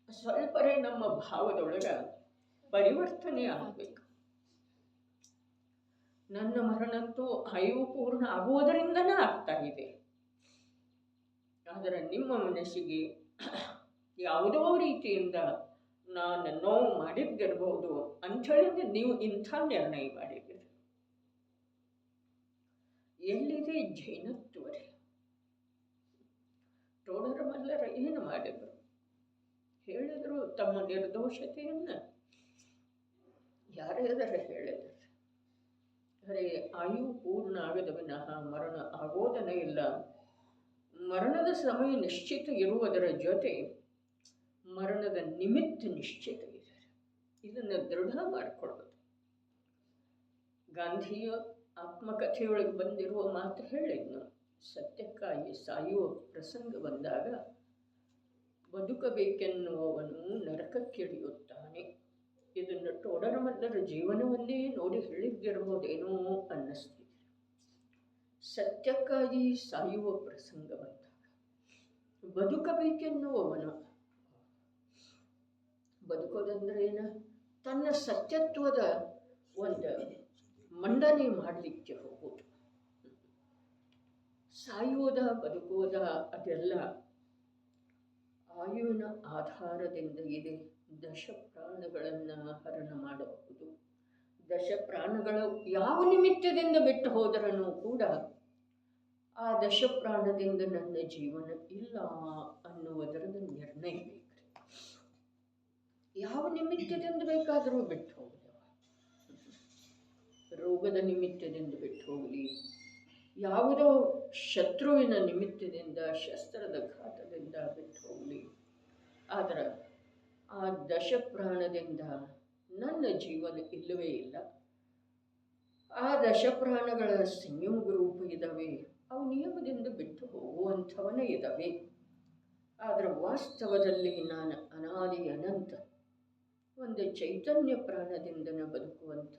ಸ್ವಲ್ಪರೇ ನಮ್ಮ ಭಾವದೊಳಗ ಪರಿವರ್ತನೆ ಆಗಬೇಕು. ನನ್ನ ಮರಣಂತೂ ಆಯು ಪೂರ್ಣ ಆಗುವುದರಿಂದನೇ ಆಗ್ತಾ ಇದೆ. ಆದರೆ ನಿಮ್ಮ ಮನಸ್ಸಿಗೆ ಯಾವುದೋ ರೀತಿಯಿಂದ ನಾನು ನೋವು ಮಾಡಿದ್ದಿರ್ಬೋದು ಅಂಥೇಳಿದ್ರೆ ನೀವು ಇಂಥ ನಿರ್ಣಯ ಮಾಡಿದ್ದೀರಿ. ಎಲ್ಲಿದೆ ಜೈನತ್ವರೇ? ಟೋಡರ ಮಲ್ಲರ ಏನು ಮಾಡಿದರು? ಹೇಳಿದರು ತಮ್ಮ ನಿರ್ದೋಷತೆಯನ್ನು. ಯಾರ್ಯಾರ ಹೇಳಿದರು? ಅರೆ, ಆಯು ಪೂರ್ಣ ಆಗದ ವಿನಃ ಮರಣ ಆಗೋದನೇ ಇಲ್ಲ. ಮರಣದ ಸಮಯ ನಿಶ್ಚಿತ ಇರುವುದರ ಜೊತೆ ಮರಣದ ನಿಮಿತ್ತ ನಿಶ್ಚಿತ ಇದೆ. ಇದನ್ನು ದೃಢ ಮಾಡಿಕೊಳ್ಳೋದು. ಗಾಂಧಿಯ ಆತ್ಮಕಥೆಯೊಳಗೆ ಬಂದಿರುವ ಮಾತು ಹೇಳಿದ್ನು. ಸತ್ಯಕ್ಕಾಗಿ ಸಾಯುವ ಪ್ರಸಂಗ ಬಂದಾಗ ಬದುಕಬೇಕೆನ್ನುವವನು ನರಕಕ್ಕಿಳಿಯುತ್ತಾನೆ. ಇದನ್ನು ಟೋಡರ ಮಲ್ಲರ ಜೀವನವನ್ನೇ ನೋಡಿ ಹೇಳಿದ್ದಿರಬಹುದೇನೋ ಅನ್ನಿಸ್ತಿದೆ. ಸತ್ಯಕ್ಕಾಗಿ ಸಾಯುವ ಪ್ರಸಂಗ ಬಂದಾಗ ಬದುಕಬೇಕೆನ್ನುವವನು, ಬದುಕೋದಂದ್ರೆ ಏನ? ತನ್ನ ಸತ್ಯತ್ವದ ಒಂದು ಮಂಡನೆ ಮಾಡಲಿಕ್ಕೆ ಹೋಗೋದು. ಸಾಯುವುದ ಬದುಕುವುದ ಅದೆಲ್ಲ ಆಯುವಿನ ಆಧಾರದಿಂದ ಇದೆ. ದಶಪ್ರಾಣಗಳನ್ನು ಹರಣ ಮಾಡಬಹುದು. ದಶಪ್ರಾಣಗಳು ಯಾವ ನಿಮಿತ್ತದಿಂದ ಬಿಟ್ಟು ಹೋದರನೂ ಕೂಡ ಆ ದಶಪ್ರಾಣದಿಂದ ನನ್ನ ಜೀವನ ಇಲ್ಲ ಅನ್ನುವುದರದ ನಿರ್ಣಯ ಬೇಕು. ಯಾವ ನಿಮಿತ್ತದಿಂದ ಬೇಕಾದರೂ ಬಿಟ್ಟು ಹೋಗಲಿ, ರೋಗದ ನಿಮಿತ್ತದಿಂದ ಬಿಟ್ಟು ಹೋಗಲಿ, ಯಾವುದೋ ಶತ್ರುವಿನ ನಿಮಿತ್ತದಿಂದ ಶಸ್ತ್ರದ ಘಾತದಿಂದ ಬಿಟ್ಟು ಹೋಗಲಿ, ಆದರೆ ಆ ದಶಪ್ರಾಣದಿಂದ ನನ್ನ ಜೀವನ ಇಲ್ಲವೇ ಇಲ್ಲ. ಆ ದಶಪ್ರಾಣಗಳ ಸಂಯೋಗ ರೂಪ ಇದ್ದಾವೆ, ಅವು ನಿಯಮದಿಂದ ಬಿಟ್ಟು ಹೋಗುವಂಥವನೇ ಇದ್ದಾವೆ. ಆದರೆ ವಾಸ್ತವದಲ್ಲಿ ನಾನು ಅನಾದಿ ಅನಂತ ಒಂದು ಚೈತನ್ಯ ಪ್ರಾಣದಿಂದನ ಬದುಕುವಂಥ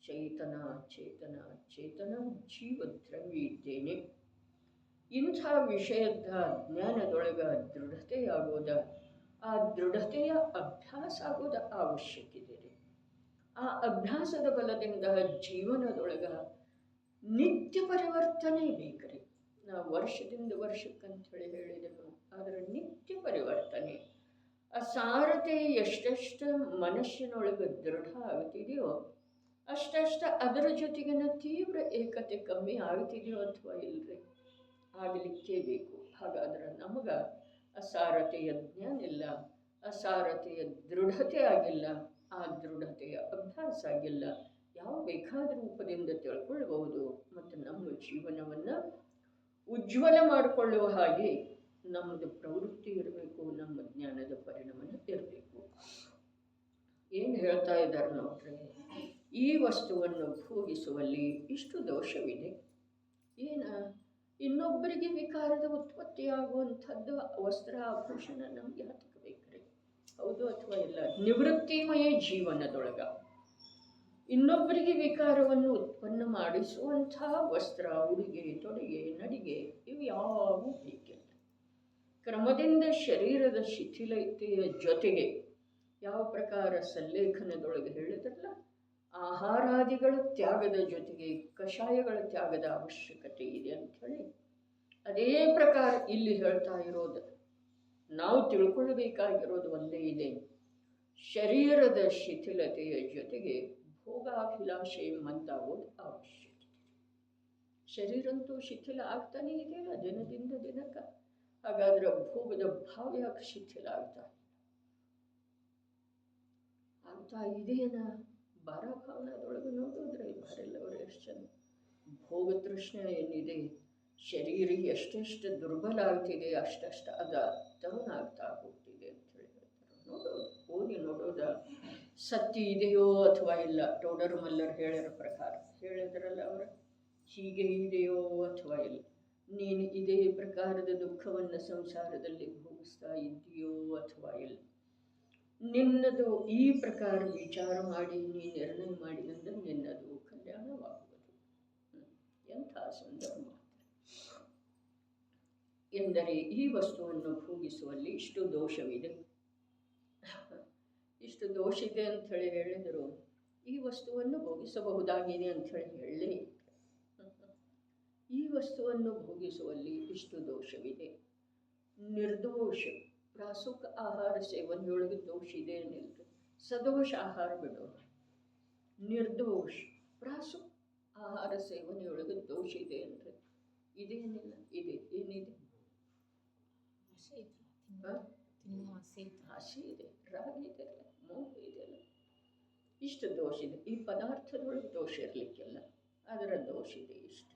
ಚೇತನ ಚೇತನ ಚೇತನ ಜೀವದ್ರವ್ಯ ಇದ್ದೇನೆ. ಇಂಥ ವಿಷಯದ ಜ್ಞಾನದೊಳಗೆ ದೃಢತೆಯಾಗೋದ, ಆ ದೃಢತೆಯ ಅಭ್ಯಾಸ ಆಗೋದ ಅವಶ್ಯಕಿದೆ. ಆ ಅಭ್ಯಾಸದ ಬಲದಿಂದ ಜೀವನದೊಳಗೆ ನಿತ್ಯ ಪರಿವರ್ತನೆ ಬೇಕ್ರಿ. ನಾವು ವರ್ಷದಿಂದ ವರ್ಷಕ್ಕಂಥೇಳಿ ಹೇಳಿದೆವು, ಆದರೆ ನಿತ್ಯ ಪರಿವರ್ತನೆ. ಆ ಸಾರತೆ ಎಷ್ಟೆಷ್ಟು ಮನಸ್ಸಿನೊಳಗೆ ದೃಢ ಆಗ್ತಿದೆಯೋ ಅಷ್ಟಷ್ಟು ಅದರ ಜೊತೆಗಿನ ತೀವ್ರ ಏಕತೆ ಕಮ್ಮಿ ಆಗ್ತಿದೆಯೋ ಅಥವಾ ಇಲ್ಲರಿ, ಆಗಲಿಕ್ಕೇ ಬೇಕು. ಹಾಗಾದ್ರೆ ನಮಗೆ ಅಸಾರತೆಯ ಜ್ಞಾನ ಇಲ್ಲ, ಅಸಾರತೆಯ ದೃಢತೆ ಆಗಿಲ್ಲ, ಆ ದೃಢತೆಯ ಅಭ್ಯಾಸ ಆಗಿಲ್ಲ. ಯಾವ ಬೇಕಾದ ರೂಪದಿಂದ ತಿಳ್ಕೊಳ್ಬಹುದು ಮತ್ತು ನಮ್ಮ ಜೀವನವನ್ನು ಉಜ್ವಲ ಮಾಡಿಕೊಳ್ಳುವ ಹಾಗೆ ನಮ್ಮದು ಪ್ರವೃತ್ತಿ ಇರಬೇಕು, ನಮ್ಮ ಜ್ಞಾನದ ಪರಿಣಾಮ ಇರಬೇಕು. ಏನು ಹೇಳ್ತಾ ಇದ್ದಾರೆ ನೋಡ್ರಿ, ಈ ವಸ್ತುವನ್ನು ಭೋಗಿಸುವಲ್ಲಿ ಇಷ್ಟು ದೋಷವಿದೆ. ಏನು, ಇನ್ನೊಬ್ಬರಿಗೆ ವಿಕಾರದ ಉತ್ಪತ್ತಿಯಾಗುವಂಥದ್ದು ವಸ್ತ್ರ ಆಭೂಷಣ ನಮಗೆ ಹತ್ತಬೇಕ್ರಿ, ಹೌದು ಅಥವಾ ಇಲ್ಲ? ನಿವೃತ್ತಿಮಯ ಜೀವನದೊಳಗ ಇನ್ನೊಬ್ಬರಿಗೆ ವಿಕಾರವನ್ನು ಉತ್ಪನ್ನ ಮಾಡಿಸುವಂಥ ವಸ್ತ್ರ, ಉಡುಗೆ, ತೊಡುಗೆ, ನಡಿಗೆ ಇವು ಯಾವೂ ಬೇಕಿಲ್ಲ. ಕ್ರಮದಿಂದ ಶರೀರದ ಶಿಥಿಲತೆಯ ಜೊತೆಗೆ ಯಾವ ಪ್ರಕಾರ ಸಲ್ಲೇಖನದೊಳಗೆ ಹೇಳಿದ್ರಲ್ಲ, ಆಹಾರಾದಿಗಳ ತ್ಯಾಗದ ಜೊತೆಗೆ ಕಷಾಯಗಳ ತ್ಯಾಗದ ಅವಶ್ಯಕತೆ ಇದೆ ಅಂಥೇಳಿ, ಅದೇ ಪ್ರಕಾರ ಇಲ್ಲಿ ಹೇಳ್ತಾ ಇರೋದು. ನಾವು ತಿಳ್ಕೊಳ್ಬೇಕಾಗಿರೋದು ಒಂದೇ ಇದೆ, ಶರೀರದ ಶಿಥಿಲತೆಯ ಜೊತೆಗೆ ಭೋಗಾಭಿಲಾಷೆ ಮಂದಾಗೋದು ಅವಶ್ಯಕತೆ. ಶರೀರಂತೂ ಶಿಥಿಲ ಆಗ್ತಾನೆ ಇದೆಯಲ್ಲ ದಿನದಿಂದ ದಿನಕ್ಕೆ. ಹಾಗಾದ್ರೆ ಭೋಗದ ಭಾವ ಯಾಕೆ ಶಿಥಿಲ ಆಗ್ತಾ ಇದೆಯೇನ? ಭಾವನದೊಳಗೆ ನೋಡಿದ್ರೆ ಬಾರೆಲ್ಲವರು ಎಷ್ಟು ಚೆಂದ ಭೋಗ ತೃಷ್ಣೆ ಏನಿದೆ, ಶರೀರ ಎಷ್ಟೆಷ್ಟು ದುರ್ಬಲ ಆಗ್ತಿದೆ ಅಷ್ಟಷ್ಟು ಅದ ತರುಣ ಆಗ್ತಾ ಹೋಗ್ತಿದೆ ಅಂತ ಹೇಳಿ ಹೇಳ್ತಾರೆ. ನೋಡೋದು, ಓದಿ ನೋಡೋದ ಸತ್ಯ ಇದೆಯೋ ಅಥವಾ ಇಲ್ಲ. ಟೋಡರ್ ಮಲ್ಲರ್ ಹೇಳಿರೋ ಪ್ರಕಾರ ಹೇಳಿದ್ರಲ್ಲ ಅವರು, ಹೀಗೆ ಇದೆಯೋ ಅಥವಾ ಇಲ್ಲ. ನೀನು ಇದೇ ಪ್ರಕಾರದ ದುಃಖವನ್ನು ಸಂಸಾರದಲ್ಲಿ ಭೋಗಿಸ್ತಾ ಇದೆಯೋ ಅಥವಾ ಇಲ್ಲ. ನಿನ್ನದು ಈ ಪ್ರಕಾರ ವಿಚಾರ ಮಾಡಿ ನೀ ನಿರ್ಣಯ ಮಾಡಿದಂದ್ರೆ ನಿನ್ನದು ಕಲ್ಯಾಣವಾಗುವುದು. ಎಂಥ ಸುಂದರ ಮಾತು ಎಂದರೆ, ಈ ವಸ್ತುವನ್ನು ಭೋಗಿಸುವಲ್ಲಿ ಇಷ್ಟು ದೋಷವಿದೆ, ಇಷ್ಟು ದೋಷ ಇದೆ ಅಂಥೇಳಿ ಹೇಳಿದರು. ಈ ವಸ್ತುವನ್ನು ಭೋಗಿಸಬಹುದಾಗಿದೆ ಅಂಥೇಳಿ ಹೇಳಿ, ಈ ವಸ್ತುವನ್ನು ಭೋಗಿಸುವಲ್ಲಿ ಇಷ್ಟು ದೋಷವಿದೆ. ನಿರ್ದೋಷ ಪ್ರಾಸುಕ ಆಹಾರ ಸೇವನೆಯೊಳಗೆ ದೋಷ ಇದೆ ಏನಿಲ್ಲ, ಸದೋಷ ಆಹಾರ ಬಿಡೋಣ. ನಿರ್ದೋಷ ಪ್ರಾಸುಕ ಆಹಾರ ಸೇವನೆಯೊಳಗೆ ದೋಷ ಇದೆ ಅಂದರೆ ಇದೇನಿಲ್ಲ, ಇದೆ ಏನಿದೆ? ಆಸೆ ಇದೆ, ರಾಗ ಇದೆ, ಮೋಹ ಇದೆಯಲ್ಲ, ಇಷ್ಟು ದೋಷ ಇದೆ. ಈ ಪದಾರ್ಥದೊಳಗೆ ದೋಷ ಇರಲಿಕ್ಕಿಲ್ಲ, ಅದರ ದೋಷ ಇದೆ, ಇಷ್ಟ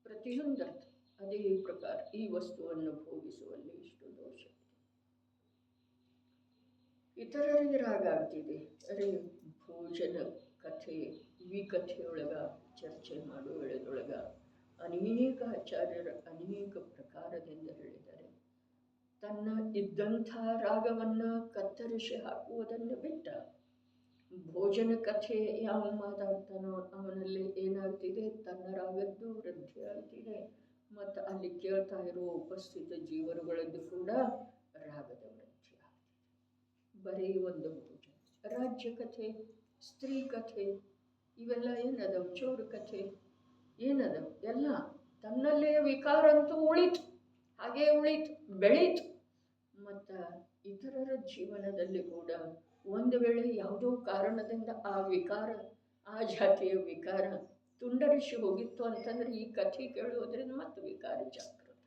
ಪ್ರತಿಯೊಂದರ್ಥ. ಅದೇ ಪ್ರಕಾರ ಈ ವಸ್ತುವನ್ನು ಭೋಗಿಸುವಲ್ಲಿ ಇಷ್ಟು ದೋಷ ಇದೆ. ಇತರರಿಗೆ ರಾಗ ಆಗ್ತಿದೆ. ಅರೆ, ಭೋಜನ ಕಥೆ ವಿಕಥೆಯೊಳಗ ಚರ್ಚೆ ಮಾಡುವ ವೇಳೆದೊಳಗ ಅನೇಕ ಆಚಾರ್ಯರ ಅನೇಕ ಪ್ರಕಾರದಿಂದ ಹೇಳಿದ್ದಾರೆ. ತನ್ನ ಇದ್ದಂಥ ರಾಗವನ್ನು ಕತ್ತರಿಸಿ ಹಾಕುವುದನ್ನು ಬಿಟ್ಟ ಭೋಜನ ಕಥೆ ಯಾವ ಮಾತಾಡ್ತಾನೋ ಅವನಲ್ಲಿ ಏನಾಗ್ತಿದೆ, ತನ್ನ ರಾಗದ್ದು ವೃದ್ಧಿ ಆಗ್ತಿದೆ, ಮತ್ತು ಅಲ್ಲಿ ಕೇಳ್ತಾ ಇರೋ ಉಪಸ್ಥಿತ ಜೀವರುಗಳದ್ದು ಕೂಡ ರಾಗದ ವೃದ್ಧಿ ಆಗ್ತಿದೆ. ಬರೀ ಒಂದು ಭೋಜನ, ರಾಜ್ಯ ಕಥೆ, ಸ್ತ್ರೀ ಕಥೆ, ಇವೆಲ್ಲ ಏನದವು, ಚೋರು ಕಥೆ ಏನದವು, ಎಲ್ಲ ತನ್ನಲ್ಲೇ ವಿಕಾರ ಅಂತೂ ಉಳಿತು, ಹಾಗೇ ಉಳಿತು, ಬೆಳೀತು. ಮತ್ತು ಇತರರ ಜೀವನದಲ್ಲಿ ಕೂಡ ಒಂದು ವೇಳೆ ಯಾವುದೋ ಕಾರಣದಿಂದ ಆ ವಿಕಾರ, ಆ ಜಾತಿಯ ವಿಕಾರ ತುಂಡರಿಸಿ ಹೋಗಿತ್ತು ಅಂತಂದರೆ ಈ ಕಥೆ ಕೇಳುವುದರಿಂದ ಮತ್ತೆ ವಿಕಾರ ಜಾಗೃತ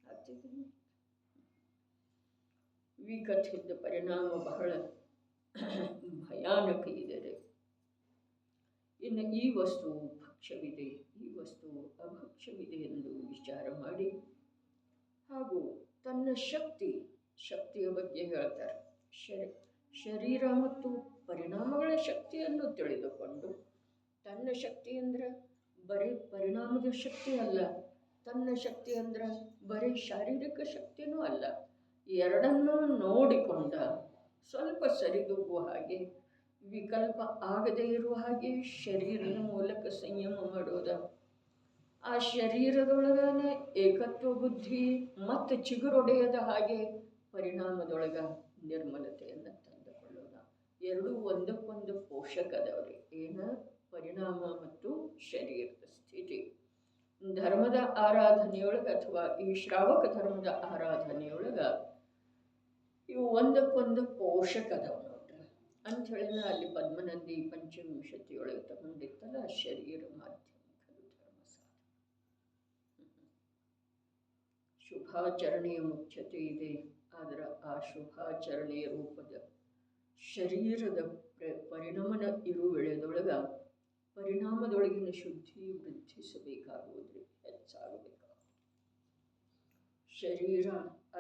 ಆಗ್ತಿದೆ. ವಿಕಥೆಯ ಪರಿಣಾಮ ಬಹಳ ಭಯಾನಕ ಇದೆ. ಇನ್ನು ಈ ವಸ್ತು ಭಕ್ಷ್ಯವಿದೆ, ಈ ವಸ್ತು ಅಭಕ್ಷ್ಯವಿದೆ ಎಂದು ವಿಚಾರ ಮಾಡಿ, ಹಾಗೂ ತನ್ನ ಶಕ್ತಿಯ ಬಗ್ಗೆ ಹೇಳ್ತಾರೆ. ಶರೀರ ಮತ್ತು ಪರಿಣಾಮಗಳ ಶಕ್ತಿಯನ್ನು ತಿಳಿದುಕೊಂಡು, ತನ್ನ ಶಕ್ತಿ ಅಂದರೆ ಬರೀ ಪರಿಣಾಮದ ಶಕ್ತಿ ಅಲ್ಲ, ತನ್ನ ಶಕ್ತಿ ಅಂದರೆ ಬರೀ ಶಾರೀರಿಕ ಶಕ್ತಿನೂ ಅಲ್ಲ, ಎರಡನ್ನೂ ನೋಡಿಕೊಂಡ ಸ್ವಲ್ಪ ಸರಿದೂಗುವ ಹಾಗೆ, ವಿಕಲ್ಪ ಆಗದೇ ಇರುವ ಹಾಗೆ ಶರೀರದ ಮೂಲಕ ಸಂಯಮ ಮಾಡೋದ. ಆ ಶರೀರದೊಳಗನೆ ಏಕತ್ವ ಬುದ್ಧಿ ಮತ್ತು ಚಿಗುರೊಡೆಯದ ಹಾಗೆ ಪರಿಣಾಮದೊಳಗ ನಿರ್ಮಲತೆಯನ್ನು ತಂದುಕೊಳ್ಳೋಣ. ಎರಡೂ ಒಂದಕ್ಕೊಂದು ಪೋಷಕದವ್ರಿ. ಏನ ಪರಿಣಾಮ ಮತ್ತು ಶರೀರದ ಸ್ಥಿತಿ. ಧರ್ಮದ ಆರಾಧನೆಯೊಳಗೆ ಅಥವಾ ಈ ಶ್ರಾವಕ ಧರ್ಮದ ಆರಾಧನೆಯೊಳಗೆ ಇವು ಒಂದಕ್ಕೊಂದು ಪೋಷಕದವು ನೋಡ್ರಿ. ಅಂಥೇಳಿನ ಅಲ್ಲಿ ಪದ್ಮನಂದಿ ಪಂಚವಿಂಶತಿಯೊಳಗೆ ತಗೊಂಡಿತ್ತಲ್ಲ, ಶರೀರ ಮಾಧ್ಯಮಿಕರು ಧರ್ಮಸಾರ. ಶುಭಾಚರಣೆಯ ಮುಖ್ಯತೆ ಇದೆ, ಆದರೆ ಆ ಶುಭಾಚರಣೆಯ ರೂಪದ ಶರೀರದ ಪರಿಣಮನ ಇರುವೆಳೆದೊಳಗ ಪರಿಣಾಮದೊಳಗಿನ ಶುದ್ಧಿ ವೃದ್ಧಿಸಬೇಕಾಗುವುದ್ರಿ, ಹೆಚ್ಚಾಗಬೇಕಾಗುವುದು. ಶರೀರ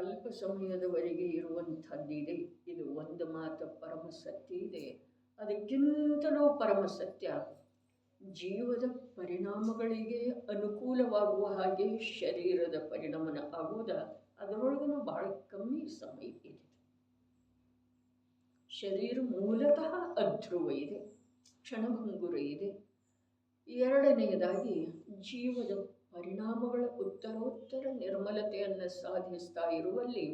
ಅಲ್ಪ ಸಮಯದವರೆಗೆ ಇರುವಂಥದ್ದಿದೆ. ಇದು ಒಂದು ಮಾತು ಪರಮ ಸತ್ಯ ಇದೆ. ಅದಕ್ಕಿಂತಲೂ ಪರಮ ಸತ್ಯ, ಜೀವದ ಪರಿಣಾಮಗಳಿಗೆ ಅನುಕೂಲವಾಗುವ ಹಾಗೆ ಶರೀರದ ಪರಿಣಮನ ಆಗುವುದ, ಅದರೊಳಗೂ ಬಹಳ ಕಮ್ಮಿ ಸಮಯ ಇದೆ. ಶರೀರ ಮೂಲತಃ ಅಧ್ರುವ ಇದೆ, ಕ್ಷಣಭಂಗುರ ಇದೆ. ಎರಡನೆಯದಾಗಿ ಜೀವದ ಪರಿಣಾಮಗಳ ಉತ್ತರೋತ್ತರ ನಿರ್ಮಲತೆಯನ್ನು ಸಾಧಿಸ್ತಾ ಇರುವಲ್ಲಿ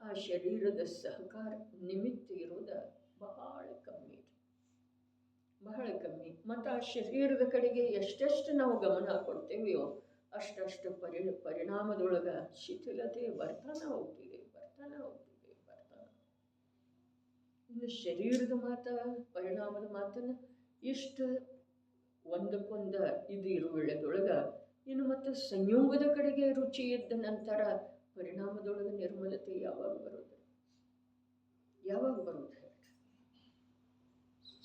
ಆ ಶರೀರದ ಸಹಕಾರ ನಿಮಿತ್ತ ಇರುವುದು ಬಹಳ ಕಮ್ಮಿ ಇದೆ, ಬಹಳ ಕಮ್ಮಿ. ಮತ್ತು ಆ ಶರೀರದ ಕಡೆಗೆ ಎಷ್ಟೆಷ್ಟು ನಾವು ಗಮನ ಕೊಡ್ತೇವೆಯೋ ಅಷ್ಟಷ್ಟು ಪರಿಣಾಮದೊಳಗೆ ಶಿಥಿಲತೆ ಬರ್ತಾನೆ ಹೋಗ್ತಿದೆ. ಇನ್ನು ಶರೀರದ ಪರಿಣಾಮದ ಮಾತನ್ನು ಇಷ್ಟು ಒಂದಕ್ಕೊಂದ ಇದು ಇರುವೆಳೆದೊಳಗೆ, ಇನ್ನು ಮತ್ತು ಸಂಯೋಗದ ಕಡೆಗೆ ರುಚಿ ಇದ್ದ ನಂತರ ಪರಿಣಾಮದೊಳಗೆ ನಿರ್ಮಲತೆ ಯಾವಾಗ ಬರೋದು?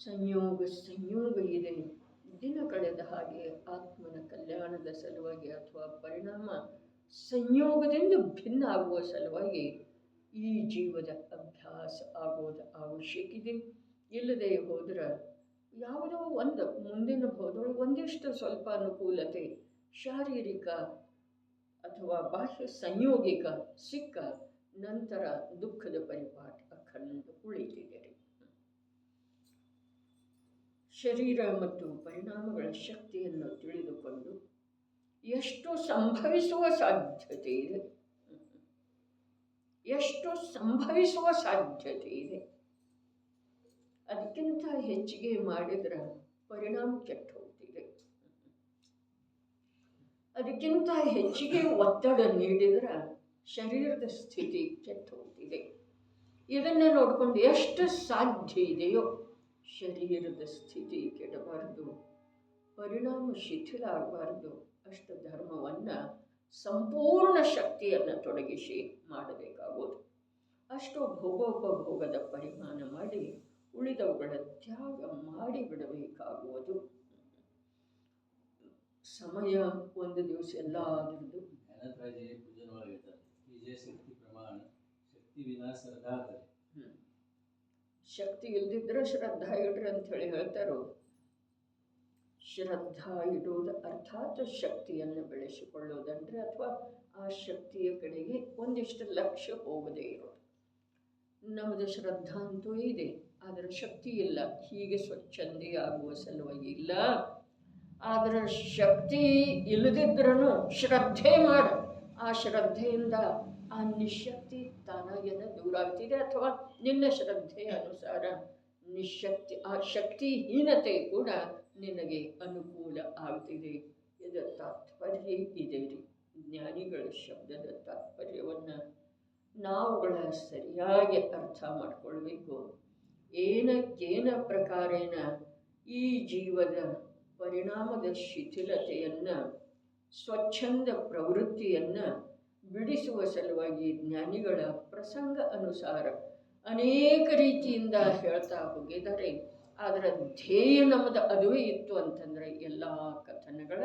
ಸಂಯೋಗ ಇದೆ. ದಿನ ಕಳೆದ ಹಾಗೆ ಆತ್ಮನ ಕಲ್ಯಾಣದ ಸಲುವಾಗಿ ಅಥವಾ ಪರಿಣಾಮ ಸಂಯೋಗದಿಂದ ಭಿನ್ನ ಆಗುವ ಸಲುವಾಗಿ ಈ ಜೀವದ ಅಭ್ಯಾಸ ಆಗೋದು ಅವಶ್ಯಕ ಇದೆ. ಇಲ್ಲದೆ ಹೋದ್ರೆ ಯಾವುದೋ ಒಂದು ಮುಂದಿನ ಭವದೊಳಗೆ ಒಂದಿಷ್ಟು ಸ್ವಲ್ಪ ಅನುಕೂಲತೆ ಶಾರೀರಿಕ ಅಥವಾ ಬಾಹ್ಯ ಸಂಯೋಗಿಕ ಸಿಕ್ಕ ನಂತರ ದುಃಖದ ಪರಿಪಾಠ ಅಖಂಡ ಉಳಿದಿದೆ. ಶರೀರ ಮತ್ತು ಪರಿಣಾಮಗಳ ಶಕ್ತಿಯನ್ನು ತಿಳಿದುಕೊಂಡು ಎಷ್ಟು ಸಂಭವಿಸುವ ಸಾಧ್ಯತೆ ಇದೆ, ಅದಕ್ಕಿಂತ ಹೆಚ್ಚಿಗೆ ಮಾಡಿದ್ರೆ ಪರಿಣಾಮ ಕೆಟ್ಟು ಹೋಗ್ತಿದೆ. ಅದಕ್ಕಿಂತ ಹೆಚ್ಚಿಗೆ ಒತ್ತಡ ನೀಡಿದ್ರೆ ಶರೀರದ ಸ್ಥಿತಿ ಕೆಟ್ಟು ಹೋಗ್ತಿದೆ. ಇದನ್ನು ನೋಡಿಕೊಂಡು ಎಷ್ಟು ಸಾಧ್ಯ ಇದೆಯೋ ಶರೀರದ ಸ್ಥಿತಿ ಕೆಡಬಾರದು, ಪರಿಣಾಮ ಶಿಥಿಲ ಆಗಬಾರ್ದು, ಅಷ್ಟು ಧರ್ಮವನ್ನು ಸಂಪೂರ್ಣ ಶಕ್ತಿಯನ್ನು ತೊಡಗಿಸಿ ಮಾಡಬೇಕಾಗುವುದು. ಅಷ್ಟು ಭೋಗೋಪಭೋಗದ ಪರಿಮಾಣ ಮಾಡಿ ಉಳಿದವುಗಳ ತ್ಯಾಗ ಮಾಡಿಬಿಡಬೇಕಾಗುವುದು. ಸಮಯ ಒಂದು ದಿವಸ ಎಲ್ಲ ಆದ್ರದ್ದು ಶಕ್ತಿ ಇಲ್ದಿದ್ರೆ ಶ್ರದ್ಧಾ ಇಡ್ರಿ ಅಂತ ಹೇಳಿ ಹೇಳ್ತಾರೋ. ಶ್ರದ್ಧಾ ಇಡುವುದು ಅರ್ಥಾತ್ ಶಕ್ತಿಯನ್ನು ಬೆಳೆಸಿಕೊಳ್ಳೋದಂದ್ರೆ ಅಥವಾ ಆ ಶಕ್ತಿಯ ಕಡೆಗೆ ಒಂದಿಷ್ಟು ಲಕ್ಷ್ಯ ಹೋಗದೇ ಇರೋದು. ನಮ್ಮದು ಶ್ರದ್ಧಾ ಅಂತೂ ಇದೆ, ಆದರೆ ಶಕ್ತಿ ಇಲ್ಲ. ಹೀಗೆ ಸ್ವಚ್ಛಂದಿ ಆಗುವ ಸಲುವಾಗಿ ಇಲ್ಲ. ಆದರೆ ಶಕ್ತಿ ಇಲ್ಲದಿದ್ರೂ ಶ್ರದ್ಧೆ ಮಾಡು. ಆ ಶ್ರದ್ಧೆಯಿಂದ ಆ ನಿಶಕ್ತಿ ತಾನಾಗೇನ ದೂರ ಆಗ್ತಿದೆ, ಅಥವಾ ನಿನ್ನ ಶ್ರದ್ಧೆಯ ಅನುಸಾರ ನಿಶಕ್ತಿ ಆ ಶಕ್ತಿಹೀನತೆ ಕೂಡ ನಿನಗೆ ಅನುಕೂಲ ಆಗ್ತಿದೆ. ಇದರ ತಾತ್ಪರ್ಯ ಇದೆ ರೀ. ಜ್ಞಾನಿಗಳ ಶಬ್ದದ ತಾತ್ಪರ್ಯವನ್ನು ನಾವುಗಳ ಸರಿಯಾಗಿ ಅರ್ಥ ಮಾಡಿಕೊಳ್ಬೇಕು. ಏನಕ್ಕೇನ ಪ್ರಕಾರೇಣ ಈ ಜೀವದ ಪರಿಣಾಮದ ಶಿಥಿಲತೆಯನ್ನು ಸ್ವಚ್ಛಂದ ಪ್ರವೃತ್ತಿಯನ್ನು ಬಿಡಿಸುವ ಸಲುವಾಗಿ ಜ್ಞಾನಿಗಳ ಪ್ರಸಂಗ ಅನುಸಾರ ಅನೇಕ ರೀತಿಯಿಂದ ಹೇಳ್ತಾ ಹೋಗಿದ್ದಾರೆ. ಅದರ ಧ್ಯೇಯ ನಮ್ಮದು ಅದುವೇ ಇತ್ತು ಅಂತಂದರೆ ಎಲ್ಲ ಕಥನಗಳ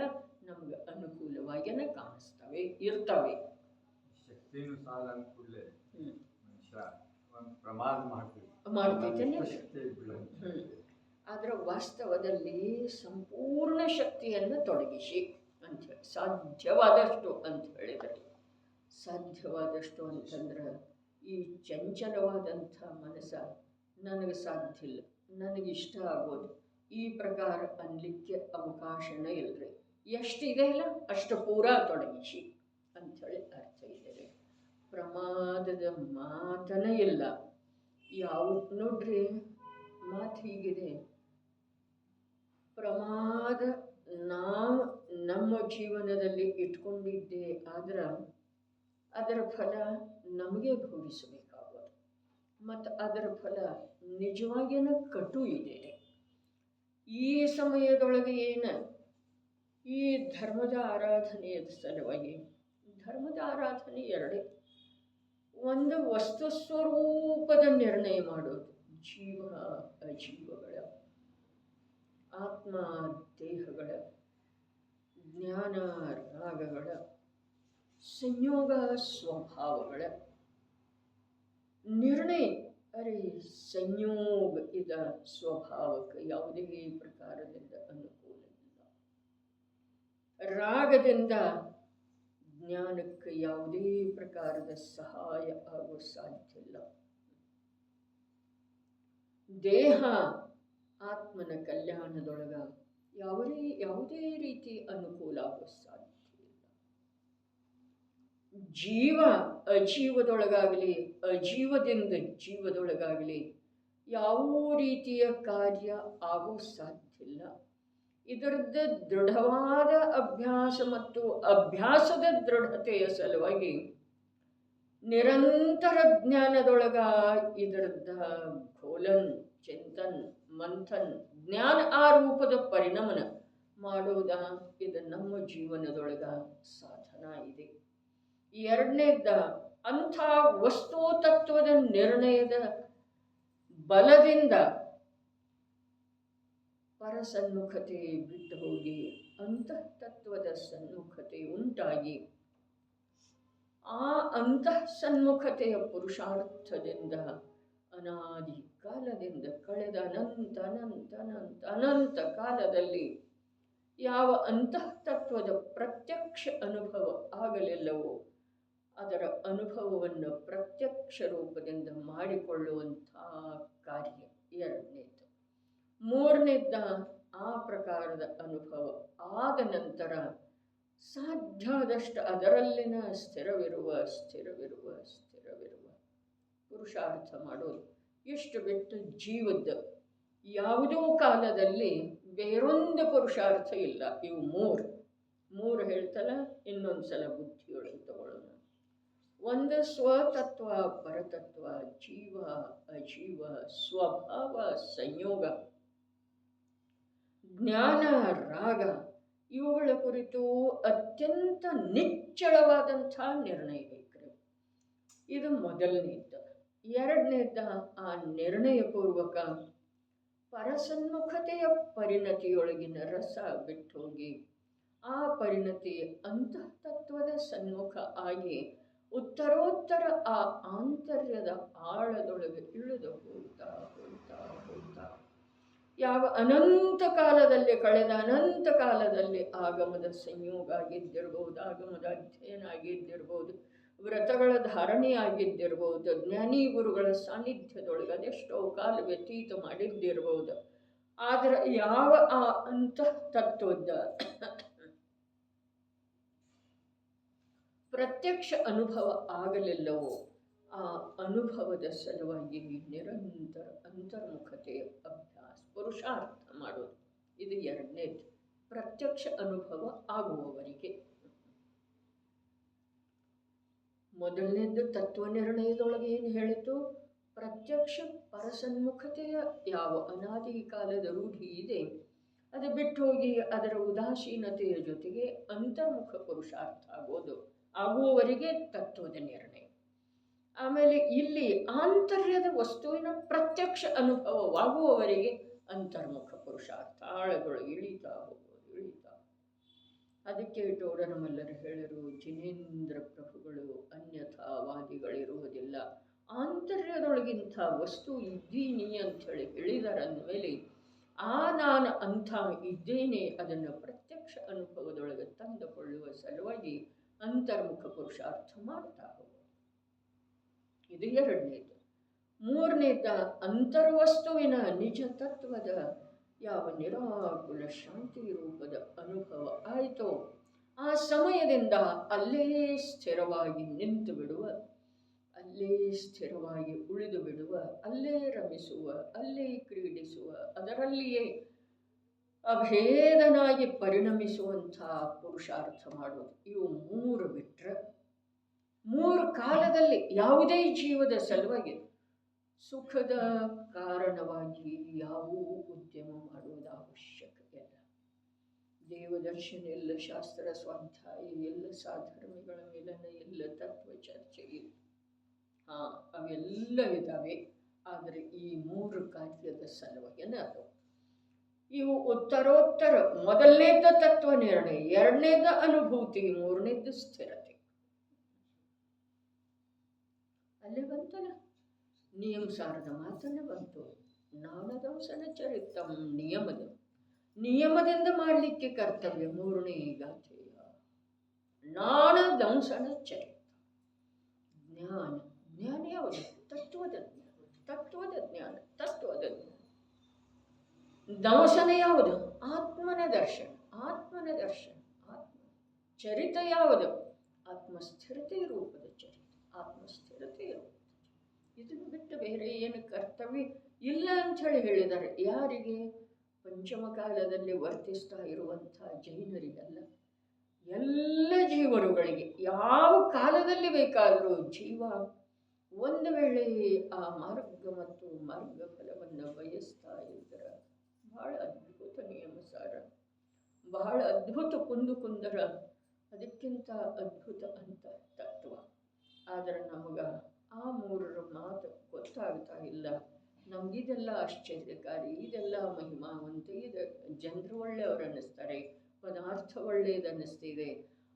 ನಮ್ಗೆ ಅನುಕೂಲವಾಗಿಯೇ ಕಾಣಿಸ್ತವೆ ಇರ್ತವೆ. ಶಕ್ತಿನೂ ಸಾಲ ಅಂದ್ಕೂಡಲೇ ಮನುಷ್ಯ ಒಂದು ಪ್ರಮಾದ ಮಾಡ್ತೈತೆ. ಅದರ ವಾಸ್ತವದಲ್ಲಿ ಸಂಪೂರ್ಣ ಶಕ್ತಿಯನ್ನು ತೊಡಗಿಸಿ ಅಂಥೇಳಿ ಸಾಧ್ಯವಾದಷ್ಟು ಅಂತ ಹೇಳಿದರೆ, ಸಾಧ್ಯವಾದಷ್ಟು ಅಂತಂದ್ರೆ ಈ ಚಂಚಲವಾದಂಥ ಮನಸ್ಸ ನನಗೆ ಸಾಧ್ಯ ಇಲ್ಲ, ನನಗಿಷ್ಟ ಆಗೋದು ಈ ಪ್ರಕಾರ ಅನ್ಲಿಕ್ಕೆ ಅವಕಾಶನೇ ಇಲ್ಲರಿ. ಎಷ್ಟಿದೆ ಇಲ್ಲ ಅಷ್ಟು ಪೂರಾ ತೊಡಗಿಸಿ ಅಂಥೇಳಿ ಅರ್ಥ ಇದೆ. ಪ್ರಮಾದದ ಮಾತನೇ ಇಲ್ಲ. ಯಾವ ನೋಡ್ರಿ ಮಾತು ಹೀಗಿದೆ, ಪ್ರಮಾದ ನಾವು ನಮ್ಮ ಜೀವನದಲ್ಲಿ ಇಟ್ಕೊಂಡಿದ್ದೆ ಆದ್ರೆ ಅದರ ಫಲ ನಮಗೆ ಭೋಗಿಸಬೇಕಾಗೋದು, ಮತ್ತು ಅದರ ಫಲ ನಿಜವಾಗಿಯೂ ಕಟು ಇದೆ. ಈ ಸಮಯದೊಳಗೆ ಈ ಧರ್ಮದ ಆರಾಧನೆಯ ಸಲುವಾಗಿ, ಧರ್ಮದ ಆರಾಧನೆ ಎರಡೇ. ಒಂದು ವಸ್ತು ಸ್ವರೂಪದ ನಿರ್ಣಯ ಮಾಡೋದು, ಜೀವ ಅಜೀವಗಳ, ಆತ್ಮ ದೇಹಗಳ, ಜ್ಞಾನ ರಾಗಗಳ, ಸಂಯೋಗ ಸ್ವಭಾವಗಳ ನಿರ್ಣಯ. ಅರೆ ಸಂಯೋಗ ಇದ ಸ್ವಭಾವಕ್ಕೆ ಯಾವುದೇ ಪ್ರಕಾರದಿಂದ ಅನುಕೂಲ ಇಲ್ಲ, ರಾಗದಿಂದ ಜ್ಞಾನಕ್ಕೆ ಯಾವುದೇ ಪ್ರಕಾರದ ಸಹಾಯ ಆಗೋ ಸಾಧ್ಯ ಇಲ್ಲ, ದೇಹ ಆತ್ಮನ ಕಲ್ಯಾಣದೊಳಗ ಯಾವುದೇ ರೀತಿ ಅನುಕೂಲ ಆಗೋ ಸಾಧ್ಯ ಇಲ್ಲ. ಜೀವ ಅಜೀವದೊಳಗಾಗಲಿ, ಅಜೀವದಿಂದ ಜೀವದೊಳಗಾಗಲಿ ಯಾವ ರೀತಿಯ ಕಾರ್ಯ ಆಗೋ ಸಾಧ್ಯ ಇಲ್ಲ. ಇದರದ್ದು ದೃಢವಾದ ಅಭ್ಯಾಸ ಮತ್ತು ಅಭ್ಯಾಸದ ದೃಢತೆಯ ಸಲುವಾಗಿ ನಿರಂತರ ಜ್ಞಾನದೊಳಗ ಇದರದ್ದ ಘೋಲನ್, ಚಿಂತನ್, ಮಂಥನ್, ಜ್ಞಾನ ಆ ರೂಪದ ಪರಿಣಮನ ಮಾಡೋದ ಇದು ನಮ್ಮ ಜೀವನದೊಳಗ ಸಾಧನ ಇದೆ. ಎರಡನೇದ ಅಂಥ ವಸ್ತು ತತ್ವದ ನಿರ್ಣಯದ ಬಲದಿಂದ ಪರಸನ್ಮುಖತೆ ಬಿಟ್ಟು ಹೋಗಿ ಅಂತಃತತ್ವದ ಸನ್ಮುಖತೆ ಉಂಟಾಗಿ, ಆ ಅಂತಃಸನ್ಮುಖತೆಯ ಪುರುಷಾರ್ಥದಿಂದ ಅನಾದಿ ಕಾಲದಿಂದ ಕಳೆದ ಅನಂತ ಕಾಲದಲ್ಲಿ ಯಾವ ಅಂತಃತತ್ವದ ಪ್ರತ್ಯಕ್ಷ ಅನುಭವ ಆಗಲಿಲ್ಲವೋ ಅದರ ಅನುಭವವನ್ನು ಪ್ರತ್ಯಕ್ಷ ರೂಪದಿಂದ ಮಾಡಿಕೊಳ್ಳುವಂಥ ಕಾರ್ಯ ಎರಡನೇದು. ಮೂರನೇದ ಆ ಪ್ರಕಾರದ ಅನುಭವ ಆದ ನಂತರ ಸಾಧ್ಯವಾದಷ್ಟು ಅದರಲ್ಲಿನ ಸ್ಥಿರವಿರುವ ಪುರುಷಾರ್ಥ ಮಾಡೋದು. ಇಷ್ಟು ಬಿಟ್ಟು ಜೀವದ ಯಾವುದೋ ಕಾಲದಲ್ಲಿ ಬೇರೊಂದು ಪುರುಷಾರ್ಥ ಇಲ್ಲ. ಇವು ಮೂರು ಹೇಳ್ತಲ್ಲ, ಇನ್ನೊಂದು ಸಲ ಬುದ್ಧಿಯೊಳಗೆ ತಗೊಳ್ಳೋಣ. ಒಂದು ಸ್ವತತ್ವ, ಪರತತ್ವ, ಜೀವ ಅಜೀವ, ಸ್ವಭಾವ ಸಂಯೋಗ, ಜ್ಞಾನ ರಾಗ, ಇವುಗಳ ಕುರಿತು ಅತ್ಯಂತ ನಿಚ್ಚಳವಾದಂಥ ನಿರ್ಣಯ ಬೇಕ್ರಿ. ಇದು ಮೊದಲನೇದ. ಎರಡನೇದ ಆ ನಿರ್ಣಯಪೂರ್ವಕ ಪರಸನ್ಮುಖತೆಯ ಪರಿಣತಿಯೊಳಗಿನ ರಸ ಬಿಟ್ಟು ಹೋಗಿ ಆ ಪರಿಣತಿ ಅಂತಃತತ್ವದ ಸನ್ಮುಖ ಆಗಿ ಉತ್ತರೋತ್ತರ ಆ ಆಂತರ್ಯದ ಆಳದೊಳಗೆ ಇಳಿದು ಹೋಗ್ತಾ ಯಾವ ಅನಂತ ಕಾಲದಲ್ಲಿ ಕಳೆದ ಅನಂತ ಕಾಲದಲ್ಲಿ ಆಗಮದ ಸಂಯೋಗ ಆಗಿದ್ದಿರ್ಬೋದು, ಆಗಮದ ಅಧ್ಯಯನ ಆಗಿದ್ದಿರ್ಬೋದು, ವ್ರತಗಳ ಧಾರಣೆ ಆಗಿದ್ದಿರ್ಬೋದು, ಜ್ಞಾನಿ ಗುರುಗಳ ಸಾನ್ನಿಧ್ಯದೊಳಗೆ ಅದೆಷ್ಟೋ ಕಾಲ ವ್ಯತೀತ ಮಾಡಿದ್ದಿರ್ಬೋದು. ಆದರೆ ಯಾವ ಆ ಅಂತಃತತ್ವದ ಪ್ರತ್ಯಕ್ಷ ಅನುಭವ ಆಗಲಿಲ್ಲವೋ ಆ ಅನುಭವದ ಸಲುವಾಗಿ ನಿರಂತರ ಅಂತರ್ಮುಖತೆಯ ಅಭ್ಯಾಸ ಪುರುಷಾರ್ಥ ಮಾಡೋದು. ಇದು ಎರಡನೇದು, ಪ್ರತ್ಯಕ್ಷ ಅನುಭವ ಆಗುವವರಿಗೆ. ಮೊದಲನೇದು ತತ್ವ ನಿರ್ಣಯದೊಳಗೆ ಏನು ಹೇಳಿತು, ಪ್ರತ್ಯಕ್ಷ ಪರಸನ್ಮುಖತೆಯ ಯಾವ ಅನಾದಿ ಕಾಲದ ರೂಢಿ ಇದೆ ಅದು ಬಿಟ್ಟು ಹೋಗಿ ಅದರ ಉದಾಸೀನತೆಯ ಜೊತೆಗೆ ಅಂತರ್ಮುಖ ಪುರುಷಾರ್ಥ ಆಗುವವರೆಗೆ ತತ್ವದ ನಿರ್ಣಯ. ಆಮೇಲೆ ಇಲ್ಲಿ ಆಂತರ್ಯದ ವಸ್ತುವಿನ ಪ್ರತ್ಯಕ್ಷ ಅನುಭವವಾಗುವವರೆಗೆ ಅಂತರ್ಮುಖ ಪುರುಷಾರ್ಥ ಆಳದೊಳಗೆ ಇಳಿತಾ ಇಳಿತಾ. ಅದಕ್ಕೆ ಟೋಡರ ಮಲ್ಲರು ಹೇಳಿರು, ಜಿನೇಂದ್ರ ಪ್ರಭುಗಳು ಅನ್ಯಥಾವಾದಿಗಳಿರುವುದಿಲ್ಲ, ಆಂತರ್ಯದೊಳಗಿಂಥ ವಸ್ತು ಇದ್ದೀನಿ ಅಂಥೇಳಿ ಹೇಳಿದರಂದಮೇಲೆ ಆ ನಾನು ಅಂಥ ಇದ್ದೇನೆ ಅದನ್ನು ಪ್ರತ್ಯಕ್ಷ ಅನುಭವದೊಳಗೆ ತಂದುಕೊಳ್ಳುವ ಸಲುವಾಗಿ ಅಂತರ್ಮುಖ ಪುರುಷಾರ್ಥ ಮಾಡ್ತಾ ಹೋಗೋದು. ಇದು ಎರಡನೇದು. ಮೂರನೇದ, ಅಂತರ್ವಸ್ತುವಿನ ನಿಜ ತತ್ವದ ಯಾವ ನಿರಾಕುಲ ಶಾಂತಿ ರೂಪದ ಅನುಭವ ಆಯಿತೋ ಆ ಸಮಯದಿಂದ ಅಲ್ಲೇ ಸ್ಥಿರವಾಗಿ ನಿಂತು ಬಿಡುವ, ಅಲ್ಲೇ ಸ್ಥಿರವಾಗಿ ಉಳಿದು ಬಿಡುವ, ಅಲ್ಲೇ ರಮಿಸುವ, ಅಲ್ಲೇ ಕ್ರೀಡಿಸುವ, ಅದರಲ್ಲಿಯೇ ಅಭೇದನಾಗಿ ಪರಿಣಮಿಸುವಂಥ ಪುರುಷಾರ್ಥ ಮಾಡೋದು. ಇವು ಮೂರು ಬಿಟ್ಟರೆ ಮೂರು ಕಾಲದಲ್ಲಿ ಯಾವುದೇ ಜೀವದ ಸಲುವಾಗಿ ಸುಖದ ಕಾರಣವಾಗಿ ಯಾವುವು ಉದ್ಯಮ ಮಾಡುವುದು ಅವಶ್ಯಕ ಇಲ್ಲ. ದೇವದರ್ಶನ ಎಲ್ಲ, ಶಾಸ್ತ್ರ ಸ್ವಾಧ್ಯಾಯ ಎಲ್ಲ, ಸಾಧರ್ಮಿಗಳ ಮಿಲನ ಎಲ್ಲ, ತತ್ವ ಚರ್ಚೆ ಇಲ್ಲ, ಅವೆಲ್ಲ ಇದ್ದಾವೆ. ಆದರೆ ಈ ಮೂರು ಕಾರ್ಯದ ಸಲುವಾಗಿನ ಅದು. ಇವು ಉತ್ತರೋತ್ತರ, ಮೊದಲನೇದ ತತ್ವ ನಿರ್ಣಯ, ಎರಡನೇದ ಅನುಭೂತಿ, ಮೂರನೇದು ಸ್ಥಿರತೆ. ಅಲ್ಲೇ ಬಂತಲ್ಲ ನಿಯಮ ಸಾರದ ಮಾತನ್ನ ಬಂತು. ನಾನದಂಸನ ಚರಿತಂ ನಿಯಮದ, ನಿಯಮದಿಂದ ಮಾಡಲಿಕ್ಕೆ ಕರ್ತವ್ಯ. ಮೂರನೇ ಗಾಥೆಯ ನಾನದಂಸನ ಚರಿತ. ಜ್ಞಾನ, ಜ್ಞಾನ ಯಾವುದು? ತತ್ವದ ಜ್ಞಾನ, ತತ್ವದ ಜ್ಞಾನ, ತತ್ವದ ಜ್ಞಾನ. ದಂಸನ ಯಾವುದು? ಆತ್ಮನ ದರ್ಶನ, ಆತ್ಮನ ದರ್ಶನ, ಆತ್ಮ ಚರಿತ ಯಾವುದು? ಆತ್ಮಸ್ಥಿರತೆ ರೂಪದ ಚರಿತ, ಆತ್ಮಸ್ಥಿರತೆ ರೂಪದ. ಇದನ್ನು ಬಿಟ್ಟು ಬೇರೆ ಏನು ಕರ್ತವ್ಯ ಇಲ್ಲ ಅಂಥೇಳಿ ಹೇಳಿದ್ದಾರೆ. ಯಾರಿಗೆ? ಪಂಚಮ ಕಾಲದಲ್ಲಿ ವರ್ತಿಸ್ತಾ ಇರುವಂಥ ಜೈನರಿಗಲ್ಲ, ಎಲ್ಲ ಜೀವರುಗಳಿಗೆ. ಯಾವ ಕಾಲದಲ್ಲಿ ಬೇಕಾದರೂ ಜೀವ ಒಂದು ವೇಳೆ ಆ ಮಾರ್ಗ ಮತ್ತು ಮಾರ್ಗ ಫಲವನ್ನು ಬಯಸ್ತಾ ಇದ್ದರೆ ಬಹಳ ಅದ್ಭುತ ನಿಯಮಸಾರ, ಬಹಳ ಅದ್ಭುತ ಕುಂದರ, ಅದಕ್ಕಿಂತ ಅದ್ಭುತ ಅಂತ ತತ್ವ. ಆದರೆ ನಮಗೆ ಆ ಮೂರರ ಮಾತು ಗೊತ್ತಾಗ್ತಾ ಇಲ್ಲ. ನಮಗಿದೆಲ್ಲ ಆಶ್ಚರ್ಯಕಾರಿ, ಇದೆಲ್ಲ ಮಹಿಮಾವಂತ, ಇದು ಜನರು ಒಳ್ಳೆಯವರು ಅನ್ನಿಸ್ತಾರೆ, ಪದಾರ್ಥ ಒಳ್ಳೆಯದು ಅನ್ನಿಸ್ತಿದೆ.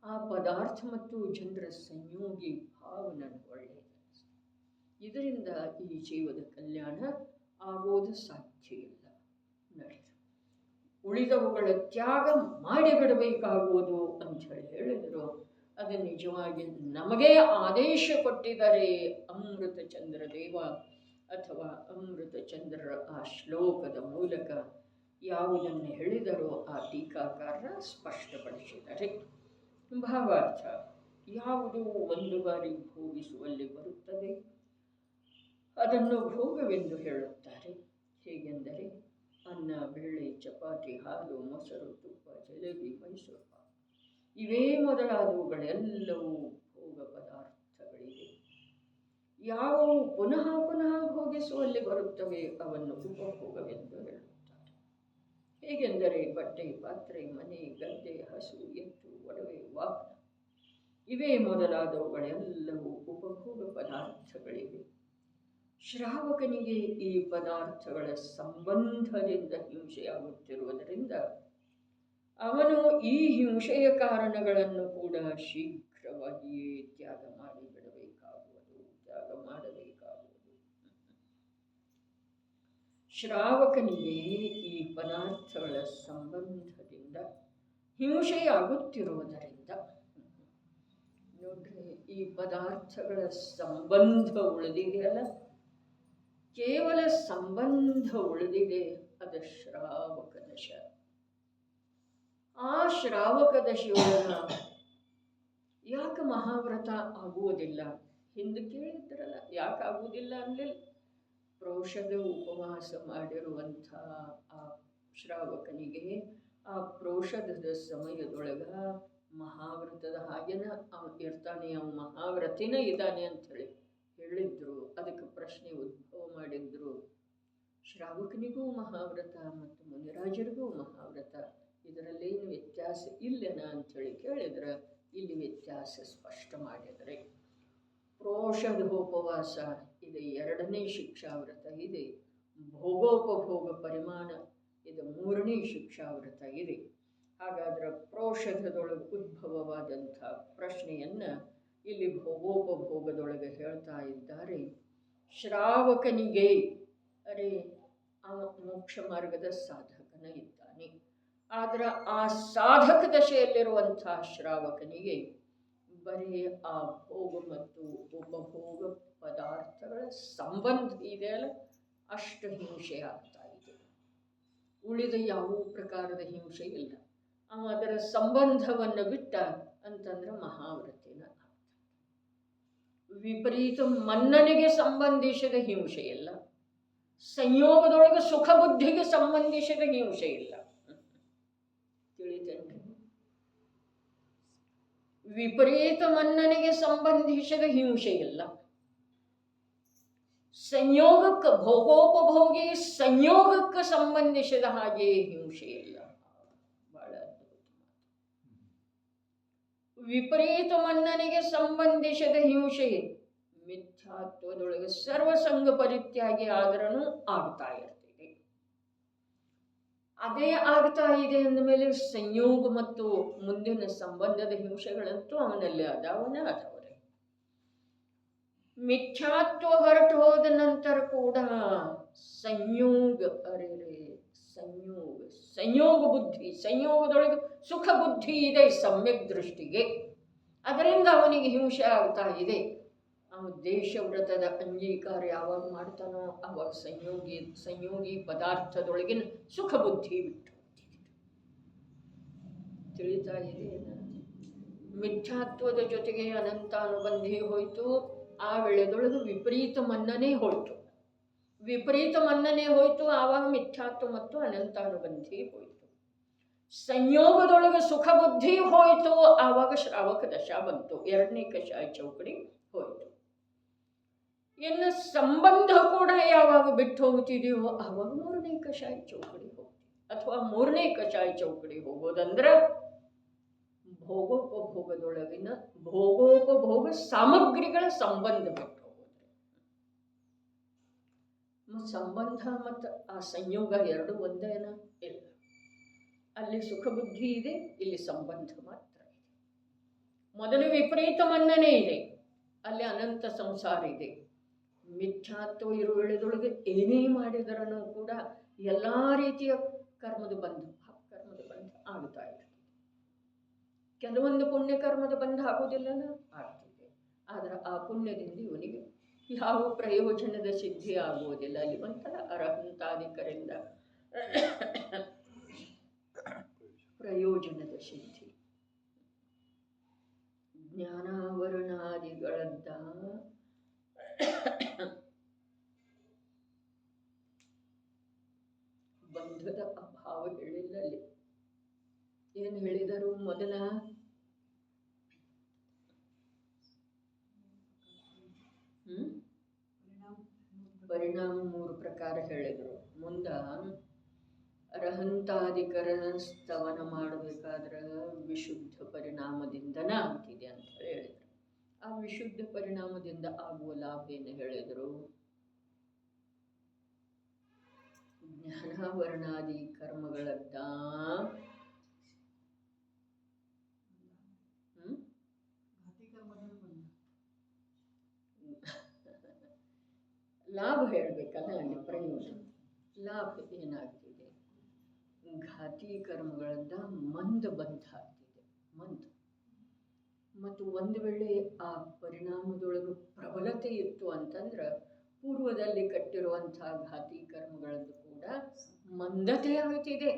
ಆ ಪದಾರ್ಥ ಮತ್ತು ಜನರ ಸಂಯೋಗಿ ಭಾವ ನನಗೆ ಒಳ್ಳೆಯದು ಅನ್ನಿಸ್ತಿದೆ. ಇದರಿಂದ ಈ ಜೀವದ ಕಲ್ಯಾಣ ಆಗೋದು ಸಾಧ್ಯ ಇಲ್ಲ. ನಡೆದು ಉಳಿದವುಗಳ ತ್ಯಾಗ ಮಾಡಿಬಿಡಬೇಕಾಗುವುದು ಅಂಥೇಳಿ ಹೇಳಿದರು. ಅದು ನಿಜವಾಗಿ ನಮಗೆ ಆದೇಶ ಕೊಟ್ಟಿದ್ದಾರೆ ಅಮೃತ ಚಂದ್ರದೇವ ಅಥವಾ ಅಮೃತ ಚಂದ್ರರ ಆ ಶ್ಲೋಕದ ಮೂಲಕ. ಯಾವುದನ್ನು ಹೇಳಿದರೋ ಆ ಟೀಕಾಕಾರರ ಸ್ಪಷ್ಟಪಡಿಸಿದ್ದಾರೆ. ಭಾವಾರ್ಥ ಯಾವುದು ಒಂದು ಬಾರಿ ಭೋಗಿಸುವಲ್ಲಿ ಬರುತ್ತದೆ ಅದನ್ನು ಭೋಗವೆಂದು ಹೇಳುತ್ತಾರೆ. ಹೇಗೆಂದರೆ ಅನ್ನ, ಬೇಳೆ, ಚಪಾತಿ, ಹಾಲು, ಮೊಸರು, ತುಪ್ಪ, ಜಲೇಬಿ, ಮೈಸೂರು ಪಾಕ್ ಇವೇ ಮೊದಲಾದವುಗಳೆಲ್ಲವೂ ಭೋಗ ಪದಾರ್ಥಗಳಿವೆ. ಯಾವುವು ಪುನಃ ಪುನಃ ಭೋಗಿಸುವಲ್ಲಿ ಬರುತ್ತವೆ ಅವನ್ನು ಉಪಭೋಗವೆಂದು ಹೇಳುತ್ತಾರೆ. ಹೇಗೆಂದರೆ ಬಟ್ಟೆ, ಪಾತ್ರೆ, ಮನೆ, ಗದ್ದೆ, ಹಸು, ಎತ್ತು, ಒಡವೆ, ವಾಹನ ಇವೇ ಮೊದಲಾದವುಗಳೆಲ್ಲವೂ ಉಪಭೋಗ ಪದಾರ್ಥಗಳಿವೆ. ಶ್ರಾವಕನಿಗೆ ಈ ಪದಾರ್ಥಗಳ ಸಂಬಂಧದಿಂದ ಹಿಂಸೆಯಾಗುತ್ತಿರುವುದರಿಂದ ಅವನು ಈ ಹಿಂಸೆಯ ಕಾರಣಗಳನ್ನು ಕೂಡ ಶೀಘ್ರವಾಗಿಯೇ ತ್ಯಾಗ ಮಾಡಿಬಿಡಬೇಕಾಗುವುದು, ತ್ಯಾಗ ಮಾಡಬೇಕಾಗುವುದು. ಶ್ರಾವಕನಿಗೆ ಈ ಪದಾರ್ಥಗಳ ಸಂಬಂಧದಿಂದ ಹಿಂಸೆಯಾಗುತ್ತಿರುವುದರಿಂದ, ನೋಡ್ರಿ, ಈ ಪದಾರ್ಥಗಳ ಸಂಬಂಧ ಉಳಿದಿದೆಯಲ್ಲ, ಕೇವಲ ಸಂಬಂಧ ಉಳಿದಿದೆ, ಅದು ಶ್ರಾವಕ ದಶ. ಆ ಶ್ರಾವಕ ದಶೆಯೊಳಗ ಯಾಕೆ ಮಹಾವ್ರತ ಆಗುವುದಿಲ್ಲ? ಹಿಂದೆ ಕೇಳಿದ್ರಲ್ಲ, ಯಾಕೆ ಆಗುವುದಿಲ್ಲ ಅನ್ನಲಿಲ್ಲ. ಪ್ರೋಷದ ಉಪವಾಸ ಮಾಡಿರುವಂಥ ಆ ಶ್ರಾವಕನಿಗೆ ಆ ಪ್ರೋಷದ ಸಮಯದೊಳಗ ಮಹಾವ್ರತದ ಹಾಗೇನ ಇರ್ತಾನೆ, ಅವ ಮಹಾವ್ರತಿನೇ ಇದ್ದಾನೆ ಅಂಥೇಳಿ ಹೇಳಿದ್ರು. ಅದಕ್ಕೆ ಪ್ರಶ್ನೆ ಉದ್ಭವ ಮಾಡಿದ್ರು, ಶ್ರಾವಕನಿಗೂ ಮಹಾವ್ರತ ಮತ್ತು ಮುನಿರಾಜರಿಗೂ ಮಹಾವ್ರತ, ಇದರಲ್ಲೇನು ವ್ಯತ್ಯಾಸ ಇಲ್ಲೇನ ಅಂಥೇಳಿ ಕೇಳಿದ್ರೆ ಇಲ್ಲಿ ವ್ಯತ್ಯಾಸ ಸ್ಪಷ್ಟ ಮಾಡಿದರೆ, ಪ್ರೋಷದ ಉಪವಾಸ ಇದೆ, ಎರಡನೇ ಶಿಕ್ಷಾವ್ರತ ಇದೆ. ಭೋಗೋಪಭೋಗ ಪರಿಮಾಣ ಇದು ಮೂರನೇ ಶಿಕ್ಷಾವೃತ ಇದೆ. ಹಾಗಾದರೆ ಪ್ರೋಷಧದೊಳಗೆ ಉದ್ಭವವಾದಂಥ ಪ್ರಶ್ನೆಯನ್ನು ಇಲ್ಲಿ ಭೋಗೋಪಭೋಗದೊಳಗೆ ಹೇಳ್ತಾ ಇದ್ದಾರೆ. ಶ್ರಾವಕನಿಗೆ ಅರೆ ಅವ ಮೋಕ್ಷ ಮಾರ್ಗದ ಸಾಧಕನ ಇದ್ದಾನೆ, ಆದರೆ ಆ ಸಾಧಕ ದಶೆಯಲ್ಲಿರುವಂಥ ಶ್ರಾವಕನಿಗೆ ಬರೀ ಆ ಭೋಗ ಮತ್ತು ಉಪಭೋಗ ಪದಾರ್ಥಗಳ ಸಂಬಂಧ ಇದೆಯಲ್ಲ ಅಷ್ಟು ಹಿಂಸೆ ಆಗ್ತಾ ಇದೆ. ಉಳಿದ ಯಾವ ಪ್ರಕಾರದ ಹಿಂಸೆ ಇಲ್ಲ. ಅವ ಅದರ ಸಂಬಂಧವನ್ನು ಬಿಟ್ಟ ಅಂತಂದ್ರೆ ಮಹಾವ್ರತಿನ ಆಗ್ತಾನೆ. ವಿಪರೀತ ಮನ್ನನೆಗೆ ಸಂಬಂಧಿಸಿದ ಹಿಂಸೆ ಇಲ್ಲ, ಸಂಯೋಗದೊಳಗೆ ಸುಖ ಬುದ್ಧಿಗೆ ಸಂಬಂಧಿಸಿದ ಹಿಂಸೆ ಇಲ್ಲ. ತಿಳಿತೇನೆ? ವಿಪರೀತ ಮನ್ನನೆಗೆ ಸಂಬಂಧಿಸಿದ ಹಿಂಸೆ ಇಲ್ಲ, ಸಂಯೋಗಕ್ಕೆ ಭೋಗೋಪಭೋಗಿ ಸಂಯೋಗಕ್ಕೆ ಸಂಬಂಧಿಸಿದ ಹಾಗೆ ಹಿಂಸೆ ಇಲ್ಲ. ಬಹಳ ಅದ್ಭುತ. ವಿಪರೀತ ಮನ್ನನೆಗೆ ಸಂಬಂಧಿಸಿದ ಹಿಂಸೆ ಮಿಥ್ಯಾತ್ವದೊಳಗೆ ಸರ್ವಸಂಗ ಪರಿತ್ಯಾಗಿ ಆದ್ರೂ ಆಗ್ತಾ ಇರ್ತಿದೆ. ಅದೇ ಆಗ್ತಾ ಇದೆ ಅಂದಮೇಲೆ ಸಂಯೋಗ ಮತ್ತು ಮುಂದಿನ ಸಂಬಂಧದ ಹಿಂಸೆಗಳಂತೂ ಅವನಲ್ಲಿ ಅದಾವನೇ ಅದಾವ್ರೆ. ಮಿಥ್ಯಾತ್ವ ಹೊರಟು ಹೋದ ನಂತರ ಕೂಡ ಸಂಯೋಗ ಸಂಯೋಗ ಬುದ್ಧಿ, ಸಂಯೋಗದೊಳಗೆ ಸುಖ ಬುದ್ಧಿ ಇದೆ ಸಮ್ಯಕ್ ದೃಷ್ಟಿಗೆ. ಅದರಿಂದ ಅವನಿಗೆ ಹಿಂಸೆ ಆಗ್ತಾ ಇದೆ. ಅವನು ದೇಶವ್ರತದ ಅಂಗೀಕಾರ ಯಾವಾಗ ಮಾಡ್ತಾನೋ ಆವಾಗ ಸಂಯೋಗಿ ಪದಾರ್ಥದೊಳಗಿನ ಸುಖ ಬುದ್ಧಿ ಬಿಟ್ಟು ತಿಳಿತಾ ಇದೆ. ಮಿಥ್ಯಾತ್ವದ ಜೊತೆಗೆ ಅನಂತಾನುಬಂಧಿ ಹೋಯಿತು. ಆ ವೇಳೆದೊಳಗೆ ವಿಪರೀತ ಮನ್ನನೆ ಹೋಯಿತು. ವಿಪರೀತ ಮನ್ನನೆ ಹೋಯಿತು, ಆವಾಗ ಮಿಥ್ಯಾತ್ವ ಮತ್ತು ಅನಂತಾನುಬಂಧಿ ಹೋಯಿತು. ಸಂಯೋಗದೊಳಗೆ ಸುಖ ಬುದ್ಧಿ ಹೋಯಿತು, ಆವಾಗ ಶ್ರಾವಕ ದಶಾ ಬಂತು. ಎರಡನೇ ಕಷಾಯ ಚೌಕಡಿ ಹೋಯಿತು. ಇನ್ನು ಸಂಬಂಧ ಕೂಡ ಯಾವಾಗ ಬಿಟ್ಟು ಹೋಗ್ತಿದೆಯೋ ಆವಾಗ ಮೂರನೇ ಕಷಾಯ ಚೌಕಡಿ ಹೋಗ್ತೀವಿ. ಅಥವಾ ಮೂರನೇ ಕಷಾಯ ಚೌಕಡಿ ಹೋಗೋದಂದ್ರೆ ಭೋಗೋಪಭೋಗದೊಳಗಿನ ಭೋಗೋಪಭೋಗ ಸಾಮಗ್ರಿಗಳ ಸಂಬಂಧ ಬಿಟ್ಟು ಹೋಗೋದು. ಸಂಬಂಧ ಮತ್ತು ಆ ಸಂಯೋಗ ಎರಡು ಒಂದೇನ ಇಲ್ಲ. ಅಲ್ಲಿ ಸುಖ ಬುದ್ಧಿ ಇದೆ, ಇಲ್ಲಿ ಸಂಬಂಧ ಮಾತ್ರ ಇದೆ. ಮೊದಲು ವಿಪರೀತ ಮನ್ನನೆ ಇದೆ, ಅಲ್ಲಿ ಅನಂತ ಸಂಸಾರ ಇದೆ. ಮಿಥ್ಯಾತ್ವ ಇರುವ ವೇಳೆದೊಳಗೆ ಏನೇ ಮಾಡಿದರನೂ ಕೂಡ ಎಲ್ಲ ರೀತಿಯ ಕರ್ಮದ ಬಂಧ ಆಗ್ತಾ ಇದೆ. ಕೆಲವೊಂದು ಪುಣ್ಯ ಕರ್ಮದ ಬಂಧ ಆಗೋದಿಲ್ಲನ ಆಗ್ತಿದೆ, ಆದರೆ ಆ ಪುಣ್ಯದಿಂದ ಇವನಿಗೆ ಯಾವ ಪ್ರಯೋಜನದ ಸಿದ್ಧಿ ಆಗುವುದಿಲ್ಲ. ಅಲ್ಲಿ ಒಂಥರ ಅರಹಂತಾದಿಕರಿಂದ ಪ್ರಯೋಜನದ ಸಿದ್ಧಿ. ಜ್ಞಾನಾವರಣಾದಿಗಳದ್ದ ಬಂಧದ ಅಭಾವ ಹೇಳಿಲ್ಲ. ಅಲ್ಲಿ ಏನು ಹೇಳಿದರು? ಮೊದಲ ಪರಿಣಾಮ ಮೂರು ಪ್ರಕಾರ ಹೇಳಿದರು. ಮುಂದ ಅರಹಂತಾದಿಕರ ಸ್ತವನ ಮಾಡಬೇಕಾದ್ರೆ ವಿಶುದ್ಧ ಪರಿಣಾಮದಿಂದನ ಆಗ್ತಿದೆ ಅಂತ ಹೇಳಿದರು. ಆ ವಿಶುದ್ಧ ಪರಿಣಾಮದಿಂದ ಆಗುವ ಲಾಭ ಏನು ಹೇಳಿದರು? ಜ್ಞಾನಾವರಣಾದಿ ಕರ್ಮಗಳದ್ದ ಲಾಭ ಹೇಳಬೇಕಲ್ಲ. ಅಲ್ಲಿ ಪ್ರಯೋಜನ ಲಾಭ ಏನಾಗ್ತಿದೆ? ಘಾತಿ ಕರ್ಮಗಳಿಂದ ಮಂದ ಬಂಧ ಆಗ್ತಿದೆ. ಮಂದ ಮತ್ತು ಒಂದು ವೇಳೆ ಆ ಪರಿಣಾಮದೊಳಗೆ ಪ್ರಬಲತೆ ಇತ್ತು ಅಂತಂದ್ರೆ ಪೂರ್ವದಲ್ಲಿ ಕಟ್ಟಿರುವಂಥ ಘಾತಿ ಕರ್ಮಗಳದ್ದು ಕೂಡ ಮಂದತೆ ಆಗ್ತಿದೆ.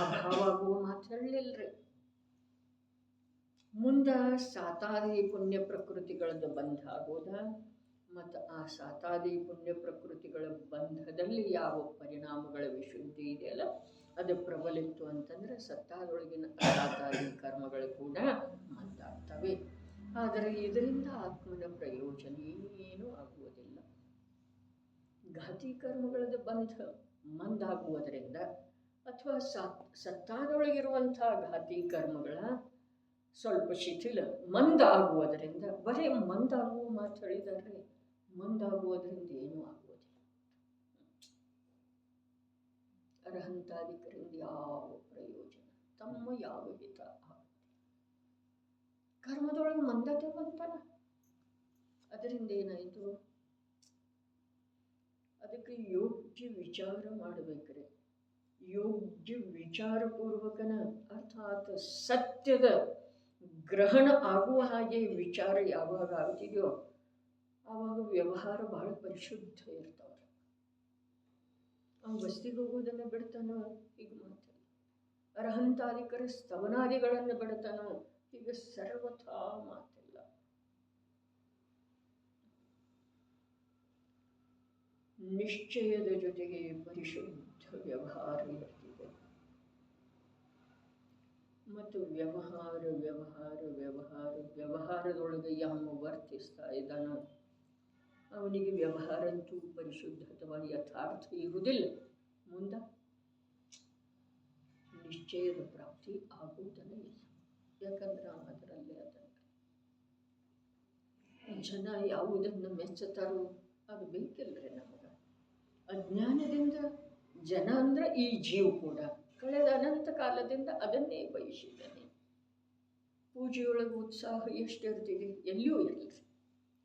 ಅಭಾವ ಆಗುವ ಮಾತ್ರಲ್ಲಿಲ್ರಿ. ಮುಂದೆ ಸಾತಾದಿ ಪುಣ್ಯ ಪ್ರಕೃತಿಗಳದ್ದು ಬಂಧ ಆಗೋದ ಮತ್ತು ಆ ಸಾತಾದಿ ಪುಣ್ಯ ಪ್ರಕೃತಿಗಳ ಬಂಧದಲ್ಲಿ ಯಾವ ಪರಿಣಾಮಗಳ ವಿಶುದ್ಧಿ ಇದೆಯಲ್ಲ ಅದು ಪ್ರಬಲಿತ್ತು ಅಂತಂದರೆ ಸತ್ತಾದೊಳಗಿನ ಸಾತಾದಿ ಕರ್ಮಗಳು ಕೂಡ ಮಂದಾಗ್ತವೆ. ಆದರೆ ಇದರಿಂದ ಆತ್ಮನ ಪ್ರಯೋಜನ ಏನೂ ಆಗುವುದಿಲ್ಲ. ಘಾತಿ ಕರ್ಮಗಳದ್ದು ಬಂಧ ಮಂದಾಗುವುದರಿಂದ ಅಥವಾ ಸತ್ತಾದೊಳಗಿರುವಂಥ ಘಾತಿ ಕರ್ಮಗಳ ಸ್ವಲ್ಪ ಶಿಥಿಲ ಮಂದಾಗುವುದರಿಂದ, ಬರೀ ಮಂದಾಗುವ ಮಾತು ಹೇಳಿದರೆ ಮಂದಾಗುವುದರಿಂದ ಏನೂ ಆಗುವುದಿಲ್ಲ. ಅರ್ಹಂತಾದಿಕರಿಂದ ಯಾವ ಪ್ರಯೋಜನ, ತಮ್ಮ ಯಾವ ಹಿತ ಕರ್ಮದೊಳಗೆ ಮಂದತೆ ಬಂತಲ್ಲ, ಅದರಿಂದ ಏನಾಯಿತು? ಅದಕ್ಕೆ ಯೋಗ್ಯ ವಿಚಾರ ಮಾಡಬೇಕ್ರೆ, ಯೋಗ್ಯ ವಿಚಾರಪೂರ್ವಕನ ಅರ್ಥಾತ್ ಸತ್ಯದ ಗ್ರಹಣ ಆಗುವ ಹಾಗೆ ವಿಚಾರ ಯಾವಾಗ ಆಗ್ತಿದೆಯೋ ಆವಾಗ ವ್ಯವಹಾರ ಬಹಳ ಪರಿಶುದ್ಧ ಇರ್ತಾವೆ. ಅವ್ನು ಬಸ್ತಿಗೆ ಹೋಗೋದನ್ನು ಬಿಡ್ತಾನೋ ಹೀಗೆ ಮಾತಾಡಿ, ಅರ್ಹಂತಾದಿಕರ ಸ್ತವನಾದಿಗಳನ್ನು ಬಿಡ್ತಾನೋ ಹೀಗೆ ಸರ್ವಥಾ ಮಾತಿಲ್ಲ. ನಿಶ್ಚಯದ ಜೊತೆಗೆ ಪರಿಶುದ್ಧ ವ್ಯವಹಾರ ಇರ್ತಿದೆ. ಮತ್ತು ವ್ಯವಹಾರದೊಳಗೆ ಯಾವ ವರ್ತಿಸ್ತಾ ಇದ್ದಾನೋ ಅವನಿಗೆ ವ್ಯವಹಾರ ಅಂತೂ ಪರಿಶುದ್ಧ ಅಥವಾ ಯಥಾರ್ಥ ಇರುವುದಿಲ್ಲ. ಮುಂದೆ ನಿಶ್ಚಯದ ಪ್ರಾಪ್ತಿ ಆಗುವುದನೇ ಇಲ್ಲ. ಯಾಕಂದ್ರೆ ಅದರಲ್ಲೇ ಜನ ಯಾವುದನ್ನು ಮೆಚ್ಚುತ್ತಾರೋ ಅದು ಬೇಕಿಲ್ಲರಿ ನಮಗೆ. ಅಜ್ಞಾನದಿಂದ ಜನ ಅಂದ್ರೆ ಈ ಜೀವ ಕೂಡ ಕಳೆದ ಅನಂತ ಕಾಲದಿಂದ ಅದನ್ನೇ ಬಯಸಿದ್ದಾನೆ. ಪೂಜೆಯೊಳಗೆ ಉತ್ಸಾಹ ಎಷ್ಟಿರ್ತೀವಿ? ಎಲ್ಲಿಯೂ ಇರಲಿ.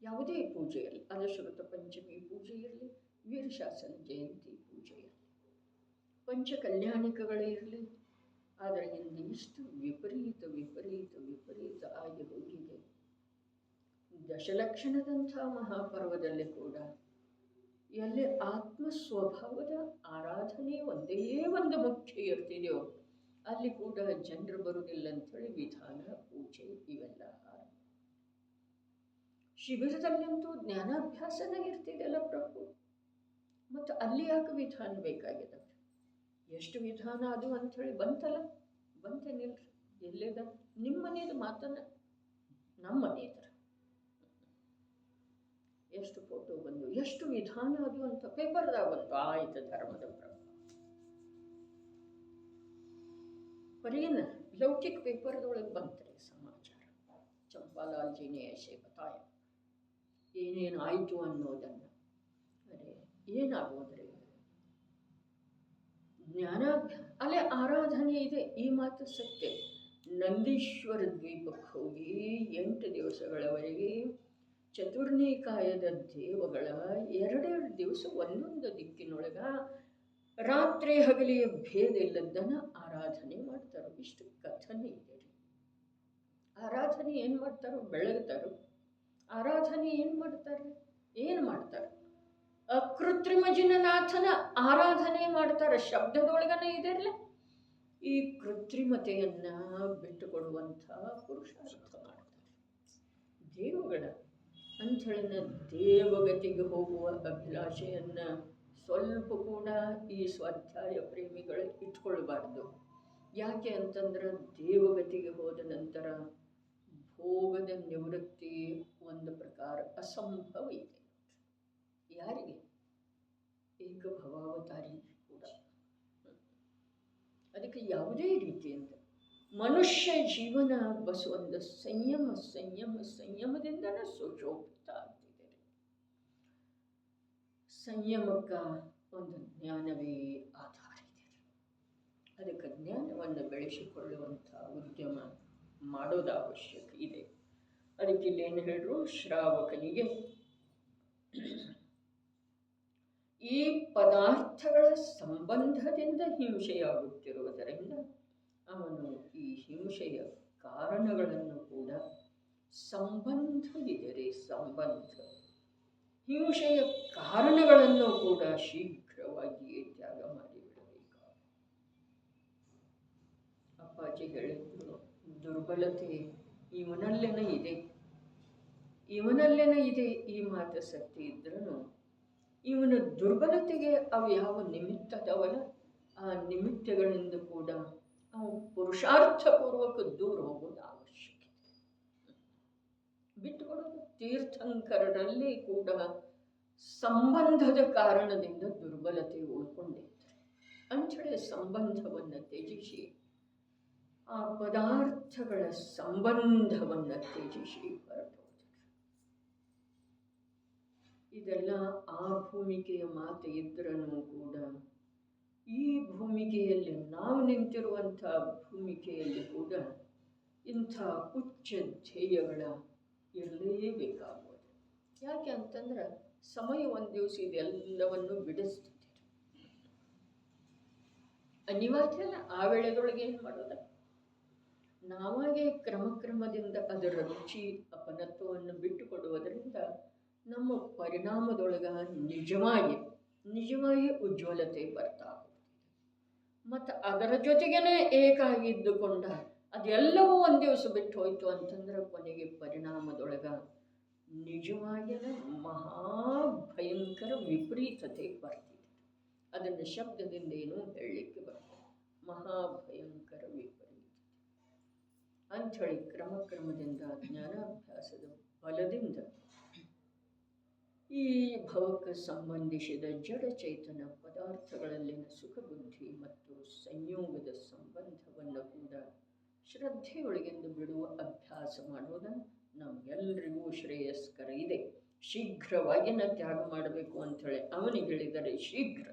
ಯಾವುದೇ ಪೂಜೆ ಇರಲಿ, ಅನಶ್ವತ ಪಂಚಮಿ ಪೂಜೆ ಇರಲಿ, ವೀರಶಾಸನ ಜಯಂತಿ ಪೂಜೆ ಇರಲಿ, ಪಂಚ ಕಲ್ಯಾಣಿಕಗಳಿರಲಿ, ಆದರೆ ಹಿಂದೆ ಇಷ್ಟು ವಿಪರೀತ ಆಗಿ ಹೋಗಿದೆ. ದಶಲಕ್ಷಣದಂಥ ಮಹಾಪರ್ವದಲ್ಲಿ ಕೂಡ ಎಲ್ಲಿ ಆತ್ಮ ಸ್ವಭಾವದ ಆರಾಧನೆ ಒಂದೇ ಒಂದು ಮುಖ್ಯ ಇರ್ತಿದೆಯೋ ಅಲ್ಲಿ ಕೂಡ ಜನರು ಬರುವುದಿಲ್ಲ ಅಂಥೇಳಿ ವಿಧಾನ, ಪೂಜೆ ಇವೆಲ್ಲ ಶಿಬಿರದಲ್ಲಂತೂ ಜ್ಞಾನಾಭ್ಯಾಸನ ಇರ್ತಿದೆಯಲ್ಲ ಪ್ರಭು. ಮತ್ತು ಅಲ್ಲಿ ಯಾಕೆ ವಿಧಾನ ಬೇಕಾಗಿದೆ? ಎಷ್ಟು ವಿಧಾನ ಅದು ಅಂಥೇಳಿ ಬಂತಲ್ಲ, ಬಂತೇನಿಲ್ರಿ? ಎಲ್ಲಿದ ನಿಮ್ಮ ಮನೇದು ಮಾತನ್ನ ನಮ್ಮ ಮನೆಯದ್ರ ಎಷ್ಟು ಫೋಟೋ ಬಂದು, ಎಷ್ಟು ವಿಧಾನ ಅದು ಅಂತ ಪೇಪರ್ದಾಗ ಬಂತು. ಆಯ್ತು, ಧರ್ಮದ ಪ್ರಭು ಬರೀನ ಲೌಕಿಕ ಪೇಪರ್ದೊಳಗೆ ಬಂತ್ರಿ ಸಮಾಚಾರ. ಚಂಪಾಲಾಲ್ ಜಿನೇ ಐಸೆ ಬತಾಯ, ಏನೇನು ಆಯಿತು ಅನ್ನೋದನ್ನು. ಅರೆ ಏನಾಗೋದ್ರಿ? ಅಲ್ಲೇ ಆರಾಧನೆ ಇದೆ, ಈ ಮಾತು ಸತ್ಯ. ನಂದೀಶ್ವರ ದ್ವೀಪಕ್ಕೆ ಹೋಗಿ 8 ದಿವಸಗಳವರೆಗೆ ಚತುರ್ನಿಕಾಯದ ದೇವಗಳ 2 ದಿವಸ ಒಂದೊಂದು ದಿಕ್ಕಿನೊಳಗ ರಾತ್ರಿ ಹಗಲಿಯ ಭೇದ ಇಲ್ಲದನ್ನು ಆರಾಧನೆ ಮಾಡ್ತಾರೋ. ಇಷ್ಟು ಕಥನೆ ಇದೆ ರೀ. ಆರಾಧನೆ ಏನು ಮಾಡ್ತಾರೋ? ಬೆಳಗ್ತಾರೋ. ಆರಾಧನೆ ಏನು ಮಾಡ್ತಾರೆ? ಅಕೃತ್ರಿಮ ಜಿನನಾಥನ ಆರಾಧನೆ ಮಾಡ್ತಾರೆ. ಶಬ್ದದೊಳಗನೆ ಇದೆಲ್ಲ ಈ ಕೃತ್ರಿಮತೆಯನ್ನ ಬಿಟ್ಟುಕೊಡುವಂಥ ಪುರುಷಾರ್ಥ ಮಾಡ್ತಾರೆ. ದೇವಗಳ ಅಂಥೇಳಿನ ದೇವಗತಿಗೆ ಹೋಗುವ ಅಭಿಲಾಷೆಯನ್ನ ಸ್ವಲ್ಪ ಕೂಡ ಈ ಸ್ವಾಧ್ಯಾಯ ಪ್ರೇಮಿಗಳು ಇಟ್ಕೊಳ್ಬಾರ್ದು. ಯಾಕೆ ಅಂತಂದ್ರೆ ದೇವಗತಿಗೆ ಹೋದ ನಂತರ ಭೋಗದ ನಿವೃತ್ತಿ ಒಂದು ಪ್ರಕಾರ ಅಸಂಭವ ಇದೆ. ಯಾರಿಗೆ? ಏಕಭವಾವತಾರಿ ಕೂಡ. ಅದಕ್ಕೆ ಯಾವುದೇ ರೀತಿಯಿಂದ ಮನುಷ್ಯ ಜೀವನ ಒಂದು ಸಂಯಮದಿಂದನೇ ಸುಶೋಭಿತ ಆಗ್ತಿದೆ. ಸಂಯಮಕ್ಕೆ ಒಂದು ಜ್ಞಾನವೇ ಆಧಾರ ಇದೆ. ಅದಕ್ಕೆ ಜ್ಞಾನವನ್ನು ಬೆಳೆಸಿಕೊಳ್ಳುವಂಥ ಉದ್ಯಮ ಮಾಡೋದು ಅವಶ್ಯಕ ಇದೆ. ಅದಕ್ಕೆ ಇಲ್ಲೇನು ಹೇಳಿದ್ರು? ಶ್ರಾವಕನಿಗೆ ಈ ಪದಾರ್ಥಗಳ ಸಂಬಂಧದಿಂದ ಹಿಂಸೆಯಾಗುತ್ತಿರುವುದರಿಂದ ಅವನು ಈ ಹಿಂಸೆಯ ಕಾರಣಗಳನ್ನು ಕೂಡ ಸಂಬಂಧ ಹಿಂಸೆಯ ಕಾರಣಗಳನ್ನು ಕೂಡ ಶೀಘ್ರವಾಗಿಯೇ ತ್ಯಾಗ ಮಾಡಿಬಿಡಬೇಕು. ಅಪ್ಪಾಜಿ ಹೇಳಿದ್ರು, ದುರ್ಬಲತೆ ಇವನಲ್ಲೇನೇ ಇದೆ. ಈ ಮಾತು ಸತ್ಯ ಇದ್ರೂ ಇವನ ದುರ್ಬಲತೆಗೆ ಅವು ಯಾವ ನಿಮಿತ್ತ ಅದಾವಲ್ಲ, ಆ ನಿಮಿತ್ತಗಳಿಂದ ಕೂಡ ಅವು ಪುರುಷಾರ್ಥಪೂರ್ವಕ ದೂರ ಹೋಗೋದು ಅವಶ್ಯಕ. ಬಿಟ್ಟುಕೊಡೋದು. ತೀರ್ಥಂಕರರಲ್ಲಿ ಕೂಡ ಸಂಬಂಧದ ಕಾರಣದಿಂದ ದುರ್ಬಲತೆ ಉಳ್ಕೊಂಡಿರ್ತಾರೆ. ಅಂಥೇಳಿ ಸಂಬಂಧವನ್ನು ತ್ಯಜಿಸಿ, ಆ ಪದಾರ್ಥಗಳ ಸಂಬಂಧವನ್ನು ತ್ಯಜಿಸಿ ಹೊರಟು. ಇದೆಲ್ಲ ಆ ಭೂಮಿಕೆಯ ಮಾತು ಇದ್ರೂ ಕೂಡ ಈ ಭೂಮಿಕೆಯಲ್ಲಿ ನಾವು ನಿಂತಿರುವಂಥ ಭೂಮಿಕೆಯಲ್ಲಿ ಕೂಡ ಇಂಥ ಉಚ್ಚ ಧ್ಯೇಯಗಳ ಇರಲೇಬೇಕಾಗುವುದು. ಯಾಕೆ ಅಂತಂದ್ರೆ ಸಮಯ ಒಂದು ದಿವಸ ಇದೆಲ್ಲವನ್ನು ಬಿಡಿಸ್ತದೆ. ಅನಿವಾರ್ಯ ಆ ವೇಳೆದೊಳಗೆ ಏನು ಮಾಡೋದ, ನಾವಾಗೇ ಕ್ರಮದಿಂದ ಅದರ ರುಚಿ ಅಪನತ್ವವನ್ನು ಬಿಟ್ಟುಕೊಡುವುದರಿಂದ ನಮ್ಮ ಪರಿಣಾಮದೊಳಗ ನಿಜವಾಗಿ ಉಜ್ವಲತೆ ಬರ್ತಾ ಹೋಗ್ತದೆ. ಮತ್ತು ಅದರ ಜೊತೆಗೇನೆ ಏಕಾಗಿದ್ದುಕೊಂಡ ಅದೆಲ್ಲವೂ ಒಂದು ದಿವಸ ಬಿಟ್ಟು ಹೋಯ್ತು ಅಂತಂದ್ರೆ ಕೊನೆಗೆ ಪರಿಣಾಮದೊಳಗ ನಿಜವಾಗಿನ ಮಹಾಭಯಂಕರ ವಿಪರೀತತೆ ಬರ್ತಿದೆ. ಅದನ್ನು ಶಬ್ದದಿಂದ ಏನೂ ಹೇಳಲಿಕ್ಕೆ ಬರ್ತದೆ, ಮಹಾಭಯಂಕರ ವಿಪರೀತ ಅಂಥೇಳಿ ಕ್ರಮದಿಂದ ಜ್ಞಾನಾಭ್ಯಾಸದ ಬಲದಿಂದ ಈ ಭವಕ್ಕೆ ಸಂಬಂಧಿಸಿದ ಜಡಚೇತನ ಪದಾರ್ಥಗಳಲ್ಲಿನ ಸುಖ ಬುದ್ಧಿ ಮತ್ತು ಸಂಯೋಗದ ಸಂಬಂಧವನ್ನು ಕೂಡ ಶ್ರದ್ಧೆಯೊಳಗೆಂದು ಬಿಡುವ ಅಭ್ಯಾಸ ಮಾಡೋದು ನಮಗೆಲ್ಲರಿಗೂ ಶ್ರೇಯಸ್ಕರ ಇದೆ. ಶೀಘ್ರವಾಗಿನ ತ್ಯಾಗ ಮಾಡಬೇಕು ಅಂಥೇಳಿ ಅವನಿಗೆ ಹೇಳಿದರೆ ಶೀಘ್ರ,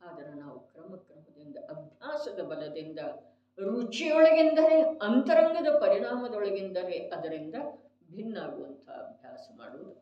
ಆದರೆ ನಾವು ಕ್ರಮದಿಂದ ಅಭ್ಯಾಸದ ಬಲದಿಂದ ರುಚಿಯೊಳಗೆಂದರೆ ಅಂತರಂಗದ ಪರಿಣಾಮದೊಳಗೆಂದರೆ ಅದರಿಂದ ಭಿನ್ನ ಆಗುವಂಥ ಅಭ್ಯಾಸ ಮಾಡುವುದು